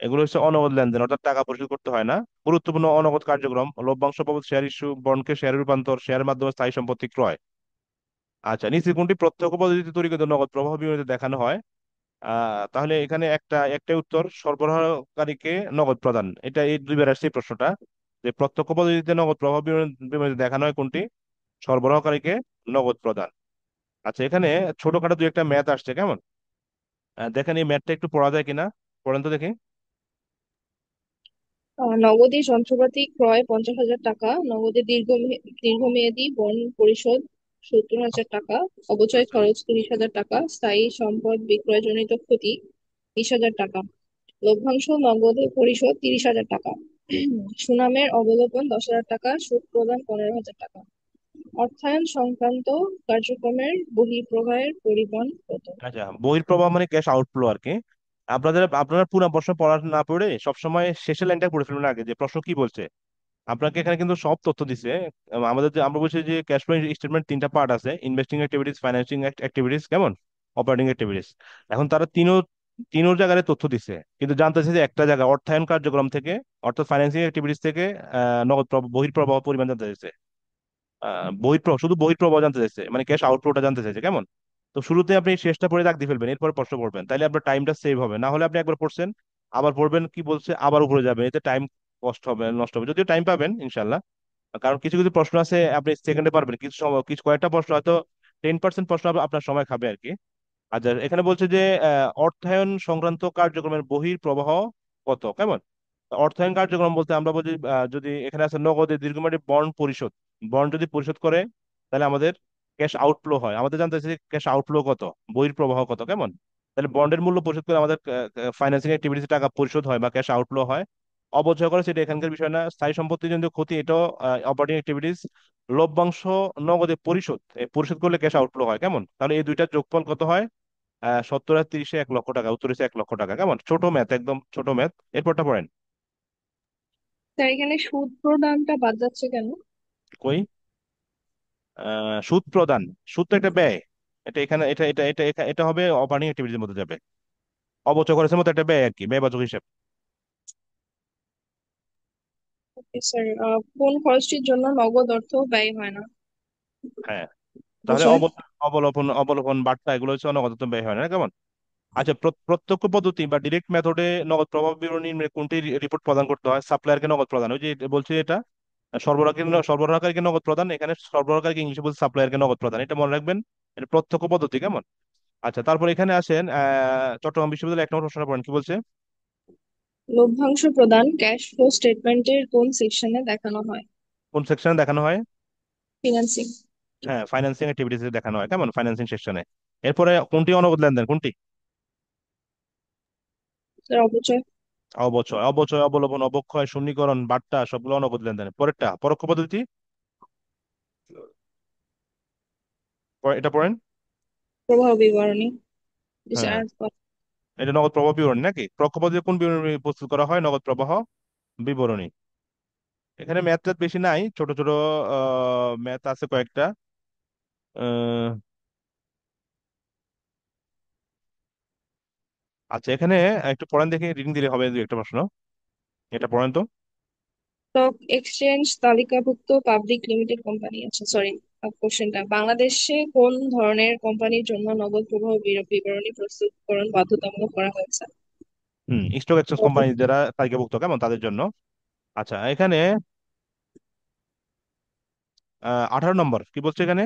এগুলো হচ্ছে অনগদ লেনদেন, অর্থাৎ টাকা পরিশোধ করতে হয় না। গুরুত্বপূর্ণ অনগদ কার্যক্রম: লভ্যাংশ বাবদ শেয়ার ইস্যু, বন্ডকে শেয়ারে রূপান্তর, শেয়ারের মাধ্যমে স্থায়ী সম্পত্তি ক্রয়। আচ্ছা, নিচে কোনটি প্রত্যক্ষ পদ্ধতিতে তৈরিকৃত নগদ প্রবাহ বিবরণীতে দেখানো হয়? তাহলে এখানে একটা উত্তর, সরবরাহকারীকে নগদ প্রদান। এটা এই দুইবার আসছে এই প্রশ্নটা, যে প্রত্যক্ষ পদ্ধতিতে নগদ প্রবাহ বিবরণীতে দেখানো হয় কোনটি? সরবরাহকারীকে নগদ প্রদান। আচ্ছা, এখানে ছোটখাটো দুই একটা ম্যাথ আসছে, কেমন? দেখেন এই ম্যাথটা একটু পড়া যায় কিনা, পড়েন তো দেখি। নগদী যন্ত্রপাতি ক্রয় 50,000 টাকা, নগদে দীর্ঘমেয়াদী বন্ড পরিশোধ 70,000 টাকা, অবচয় আচ্ছা খরচ 30,000 টাকা, স্থায়ী সম্পদ বিক্রয়জনিত ক্ষতি 20,000 টাকা, লভ্যাংশ নগদে পরিশোধ 30,000 টাকা, সুনামের অবলোপন 10,000 টাকা, সুদ প্রদান 15,000 টাকা। অর্থায়ন সংক্রান্ত কার্যক্রমের বহিঃপ্রবাহের পরিমাণ কত? আচ্ছা, বহির্প্রবাহ মানে ক্যাশ আউটফ্লো আর কি। আপনারা পুরো প্রশ্ন পড়া না পড়ে সবসময় শেষের লাইনটা পড়ে ফেলবেন আগে, যে প্রশ্ন কি বলছে। আপনাকে এখানে কিন্তু সব তথ্য দিছে। আমাদের যে আমরা বলছি যে ক্যাশ ফ্লো স্টেটমেন্ট তিনটা পার্ট আছে: ইনভেস্টিং অ্যাক্টিভিটিস, ফাইন্যান্সিং অ্যাক্টিভিটিস, কেমন? Operating activities. এখন তারা তিনোর জায়গায় তথ্য দিছে, কিন্তু জানতেছে যে একটা জায়গা অর্থায়ন কার্যক্রম থেকে, অর্থাৎ ফাইন্যান্সিং অ্যাক্টিভিটিস থেকে বহির্প্রবাহ পরিমাণ জানতে চাইছে। শুধু বহির্প্রবাহ জানতে চাইছে, মানে ক্যাশ আউটফ্লোটা জানতে চাইছে, কেমন? তো শুরুতে আপনি শেষটা পড়ে দাগ দিয়ে ফেলবেন, এরপর প্রশ্ন পড়বেন, তাইলে আপনার টাইমটা সেভ হবে। না হলে আপনি একবার পড়ছেন, আবার পড়বেন কি বলছে, আবার উপরে যাবেন, এতে টাইম কষ্ট হবে, নষ্ট হবে। যদিও টাইম পাবেন ইনশাল্লাহ, কারণ কিছু কিছু প্রশ্ন আছে আপনি সেকেন্ডে পারবেন, কিছু সময় কিছু কয়েকটা প্রশ্ন হয়তো 10% প্রশ্ন আপনার সময় খাবে আর কি। আচ্ছা, এখানে বলছে যে অর্থায়ন সংক্রান্ত কার্যক্রমের বহির প্রবাহ কত, কেমন? অর্থায়ন কার্যক্রম বলতে আমরা বলি, যদি এখানে আছে নগদে দীর্ঘমেয়াদী বন্ড পরিশোধ, বন্ড যদি পরিশোধ করে তাহলে আমাদের ক্যাশ আউটফ্লো হয়। আমাদের জানতে চাইছে ক্যাশ আউটফ্লো কত, বহির প্রবাহ কত, কেমন? তাহলে বন্ডের মূল্য পরিশোধ করে আমাদের ফাইন্যান্সিং অ্যাক্টিভিটিস টাকা পরিশোধ হয় বা ক্যাশ আউটফ্লো হয়। অবচয় করে সেটা এখানকার বিষয় না। স্থায়ী সম্পত্তির জন্য ক্ষতি, এটাও অপারেটিং অ্যাক্টিভিটিস। লভ্যাংশ নগদে পরিশোধ, পরিশোধ করলে ক্যাশ আউটফ্লো হয়, কেমন? তাহলে এই দুইটার যোগফল কত হয়? 70 আর 30-এ 1 লক্ষ টাকা, উত্তর হচ্ছে 1 লক্ষ টাকা, কেমন? ছোট ম্যাথ, একদম ছোট ম্যাথ। এরপরটা পড়েন। স্যার, এখানে সুদ প্রদানটা বাদ যাচ্ছে কেন? কই? সুদ প্রদান, সুদ তো একটা ব্যয়। এটা এখানে এটা হবে অপারেটিং অ্যাক্টিভিটির মধ্যে যাবে। অবচয় খরচের মতো একটা ব্যয় আর কি, ব্যয়বাচক হিসাব। ওকে স্যার, কোন খরচটির জন্য নগদ অর্থ ব্যয় হয় না? হ্যাঁ, তাহলে অবচয়। অবলোপন, বার্তা, এগুলো হচ্ছে অনগত ব্যয় হয় না, কেমন? আচ্ছা, প্রত্যক্ষ পদ্ধতি বা ডিরেক্ট মেথডে নগদ প্রবাহ বিবরণী কোনটি রিপোর্ট প্রদান করতে হয়? সাপ্লায়ারকে নগদ প্রদান, ওই যে বলছি এটা সরবরাহকারীকে নগদ প্রদান, এখানে সরবরাহকারীকে ইংলিশে বলছে সাপ্লায়ারকে নগদ প্রদান, এটা মনে রাখবেন। এটা প্রত্যক্ষ পদ্ধতি, কেমন? আচ্ছা, তারপর এখানে আসেন চট্টগ্রাম বিশ্ববিদ্যালয় 1 নম্বর প্রশ্নটা পড়েন, কি বলছে? লভ্যাংশ প্রদান ক্যাশ ফ্লো স্টেটমেন্টের কোন সেকশনে দেখানো হয়? কোন সেকশনে দেখানো হয়? ফিনান্সিং। হ্যাঁ, ফাইন্যান্সিং অ্যাক্টিভিটিস দেখানো হয়, কেমন? ফাইন্যান্সিং সেকশনে। এরপরে কোনটি অনগদ লেনদেন, কোনটি? স্যার, অবচয়। অবলোপন, অবক্ষয়, শূন্যীকরণ, বাট্টা, সবগুলো অনগদ লেনদেন। পরেরটা পরোক্ষ পদ্ধতি, এটা পড়েন। প্রবাহ বিবরণী। জি হ্যাঁ, স্যার। এটা নগদ প্রবাহ বিবরণী নাকি? পরোক্ষ পদ্ধতিতে কোন বিবরণী প্রস্তুত করা হয়? নগদ প্রবাহ বিবরণী। এখানে ম্যাথ ট্যাথ বেশি নাই, ছোট ছোট ম্যাথ আছে কয়েকটা। আহ, আচ্ছা, এখানে একটু পড়েন দেখি, রিডিং দিলে হবে দু একটা প্রশ্ন, এটা পড়েন তো। স্টক এক্সচেঞ্জ তালিকাভুক্ত পাবলিক লিমিটেড কোম্পানি, আচ্ছা সরি, কোশ্চেনটা বাংলাদেশে কোন ধরনের কোম্পানির জন্য নগদ প্রবাহ বিবরণী প্রস্তুতকরণ বাধ্যতামূলক করা হয়েছে? স্টক এক্সচেঞ্জ কোম্পানি যারা তালিকাভুক্ত কেমন তাদের জন্য। আচ্ছা, এখানে 18 নম্বর কি বলছে এখানে।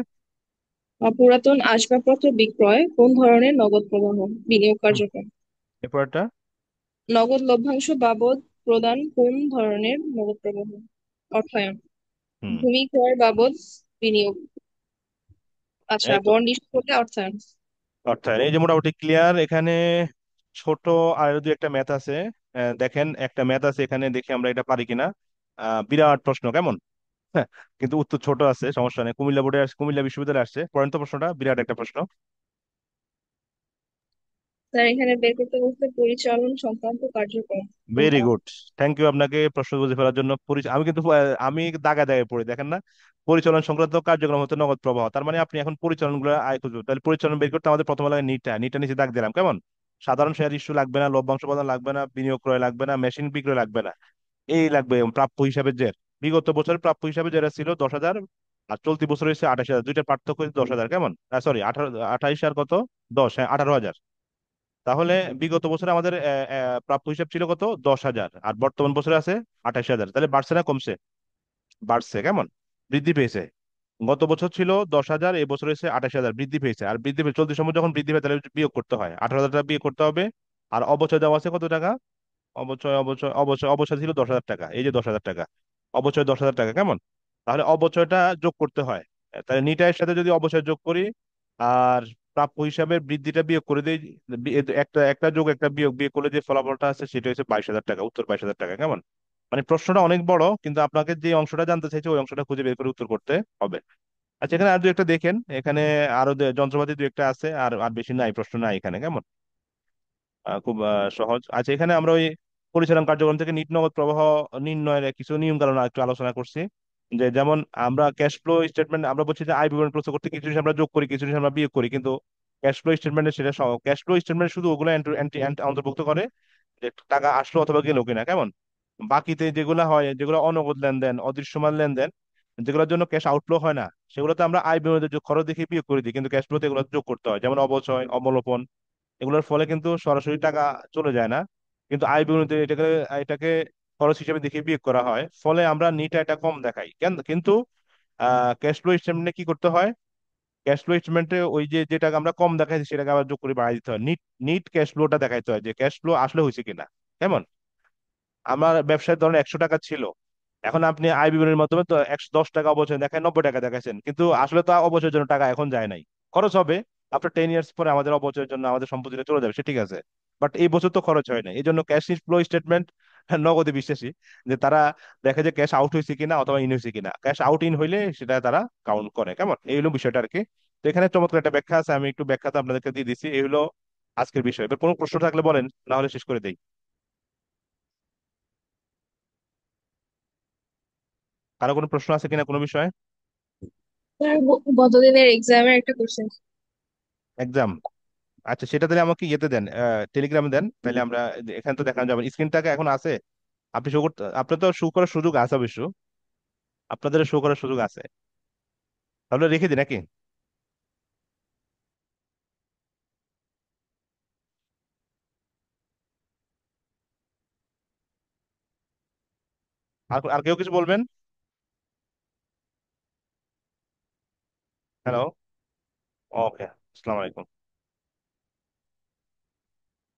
পুরাতন আসবাবপত্র বিক্রয় কোন ধরনের নগদ প্রবাহ বিনিয়োগ হুম, কার্যক্রম? এরপরটা। নগদ লভ্যাংশ বাবদ প্রদান কোন ধরনের নগদ প্রবাহ? অর্থায়ন। হুম। ভূমি ক্রয় বাবদ বিনিয়োগ, আচ্ছা এই তো, বন্ড ইস্যু করলে অর্থায়ন। অর্থাৎ এই যে মোটামুটি ক্লিয়ার এখানে। ছোট আর দু একটা ম্যাথ আছে। দেখেন একটা ম্যাথ আছে এখানে, দেখি আমরা এটা পারি কিনা। বিরাট প্রশ্ন কেমন। হ্যাঁ, কিন্তু উত্তর ছোট আছে, সমস্যা নেই। কুমিল্লা বোর্ডে কুমিল্লা বিশ্ববিদ্যালয়ে আসছে, পড়েন তো প্রশ্নটা, বিরাট একটা প্রশ্ন। স্যার এখানে বের করতে বলতে পরিচালন সংক্রান্ত কার্যক্রম ভেরি কোনটা? গুড। থ্যাংক ইউ আপনাকে প্রশ্ন বুঝে ফেলার জন্য। আমি কিন্তু আমি দাগায় দাগায় পড়ি, দেখেন না। পরিচালন সংক্রান্ত কার্যক্রম হতে নগদ প্রবাহ, তার মানে আপনি এখন পরিচালন গুলো আয় খুঁজবেন, তাহলে পরিচালন বের করতে আমাদের প্রথম লাগে নিটা, নিটা নিচে দাগ দিলাম কেমন। সাধারণ শেয়ার ইস্যু লাগবে না, লভ্যাংশ প্রদান লাগবে না, বিনিয়োগ ক্রয় লাগবে না, মেশিন বিক্রয় লাগবে না। এই লাগবে প্রাপ্য হিসাবে জের। বিগত বছরের প্রাপ্য হিসাবে যেটা ছিল 10,000, আর চলতি বছর হচ্ছে 28,000, দুইটার পার্থক্য হচ্ছে 10,000 কেমন, সরি 18, 28 আর কত, 10, হ্যাঁ 18,000। তাহলে বিগত বছরে আমাদের প্রাপ্য হিসাব ছিল কত, 10,000, আর বর্তমান বছরে আছে 28,000, তাহলে বাড়ছে না কমছে? বাড়ছে কেমন, বৃদ্ধি পেয়েছে। গত বছর ছিল 10,000, এই বছর এসে 28,000, বৃদ্ধি পেয়েছে। আর বৃদ্ধি পেয়ে চলতি সময় যখন বৃদ্ধি পেয়ে তাহলে বিয়োগ করতে হয়, 18,000 টাকা বিয়োগ করতে হবে। আর অবচয় দেওয়া আছে কত টাকা, অবচয় ছিল 10,000 টাকা, এই যে 10,000 টাকা, অবচয় 10,000 টাকা কেমন। তাহলে অবচয়টা যোগ করতে হয়। তাহলে নিটাইয়ের সাথে যদি অবচয় যোগ করি, আর প্রাপ্য হিসাবে বৃদ্ধিটা বিয়োগ করে দিই, একটা একটা যোগ একটা বিয়োগ বিয়োগ করলে যে ফলাফলটা আছে সেটা হচ্ছে 22,000 টাকা, উত্তর 22,000 টাকা কেমন। মানে প্রশ্নটা অনেক বড়, কিন্তু আপনাকে যে অংশটা জানতে চাইছে ওই অংশটা খুঁজে বের করে উত্তর করতে হবে। আচ্ছা, এখানে আর দু একটা দেখেন, এখানে আরো যন্ত্রপাতি দু একটা আছে, আর আর বেশি নাই, প্রশ্ন নাই এখানে কেমন। খুব সহজ। আচ্ছা, এখানে আমরা ওই পরিচালন কার্যক্রম থেকে নিট নগদ প্রবাহ নির্ণয়ের কিছু নিয়ম কানুন একটু আলোচনা করছি। যে যেমন আমরা ক্যাশ ফ্লো স্টেটমেন্ট আমরা বলছি যে আয় বিবরণ প্রস্তুত করতে কিছু জিনিস আমরা যোগ করি, কিছু জিনিস আমরা বিয়োগ করি, কিন্তু ক্যাশ ফ্লো স্টেটমেন্টে সেটা ক্যাশ ফ্লো স্টেটমেন্ট শুধু ওগুলো অন্তর্ভুক্ত করে যে টাকা আসলো অথবা গেলো কিনা কেমন। বাকিতে যেগুলো হয়, যেগুলো অনগদ লেনদেন, অদৃশ্যমান লেনদেন, যেগুলোর জন্য ক্যাশ আউটফ্লো হয় না, সেগুলোতে আমরা আয় বিবরণীতে খরচ দেখে বিয়োগ করে দিই, কিন্তু ক্যাশ ফ্লোতে এগুলো যোগ করতে হয়, যেমন অবচয়, অবলোপন। এগুলোর ফলে কিন্তু সরাসরি টাকা চলে যায় না, কিন্তু আয় বিবরণীতে এটাকে এটাকে খরচ হিসেবে দেখে বিয়োগ করা হয়, ফলে আমরা নিটা এটা কম দেখাই কেন। কিন্তু ক্যাশ ফ্লো স্টেটমেন্টে কি করতে হয়, ক্যাশ ফ্লো স্টেটমেন্টে ওই যে যেটাকে আমরা কম দেখাইছি সেটাকে আবার যোগ করে বাড়াই দিতে হয়, নিট নিট ক্যাশ ফ্লোটা দেখাইতে হয়, যে ক্যাশ ফ্লো আসলে হয়েছে কিনা কেমন। আমার ব্যবসায় ধরেন 100 টাকা ছিল, এখন আপনি আয় বিবরণীর মাধ্যমে তো 110 টাকা অবচয় দেখায়, 90 টাকা দেখাচ্ছেন, কিন্তু আসলে তো অবচয়ের জন্য টাকা এখন যায় নাই। খরচ হবে আফটার 10 ইয়ার্স পরে, আমাদের অবচয়ের জন্য আমাদের সম্পত্তিটা চলে যাবে, সে ঠিক আছে, বাট এই বছর তো খরচ হয় না। এই জন্য ক্যাশ ফ্লো স্টেটমেন্ট নগদে বিশ্বাসী, যে তারা দেখে যে ক্যাশ আউট হয়েছে কিনা অথবা ইন হয়েছে কিনা, ক্যাশ আউট ইন হইলে সেটা তারা কাউন্ট করে কেমন। এই হলো বিষয়টা আর কি। তো এখানে চমৎকার একটা ব্যাখ্যা আছে, আমি একটু ব্যাখ্যাটা আপনাদেরকে দিয়ে দিচ্ছি। এই হলো আজকের বিষয়। এবার কোনো প্রশ্ন থাকলে বলেন, না হলে শেষ করে দেই। কারো কোনো প্রশ্ন আছে কিনা কোনো বিষয়ে। স্যার গতদিনের এক্সামের একটা কোশ্চেন। এক্সাম, আচ্ছা সেটা তাহলে আমাকে ইয়েতে দেন, টেলিগ্রামে দেন, তাহলে আমরা এখানে তো দেখানো যাবে, স্ক্রিনটাকে এখন আছে। আপনি শো করতে, আপনার তো শো করার সুযোগ আছে অবশ্য, আপনাদের শো করার সুযোগ আছে, তাহলে রেখে দিই নাকি। আর আর কেউ কিছু বলবেন। হ্যালো। ওকে, আসসালামু আলাইকুম।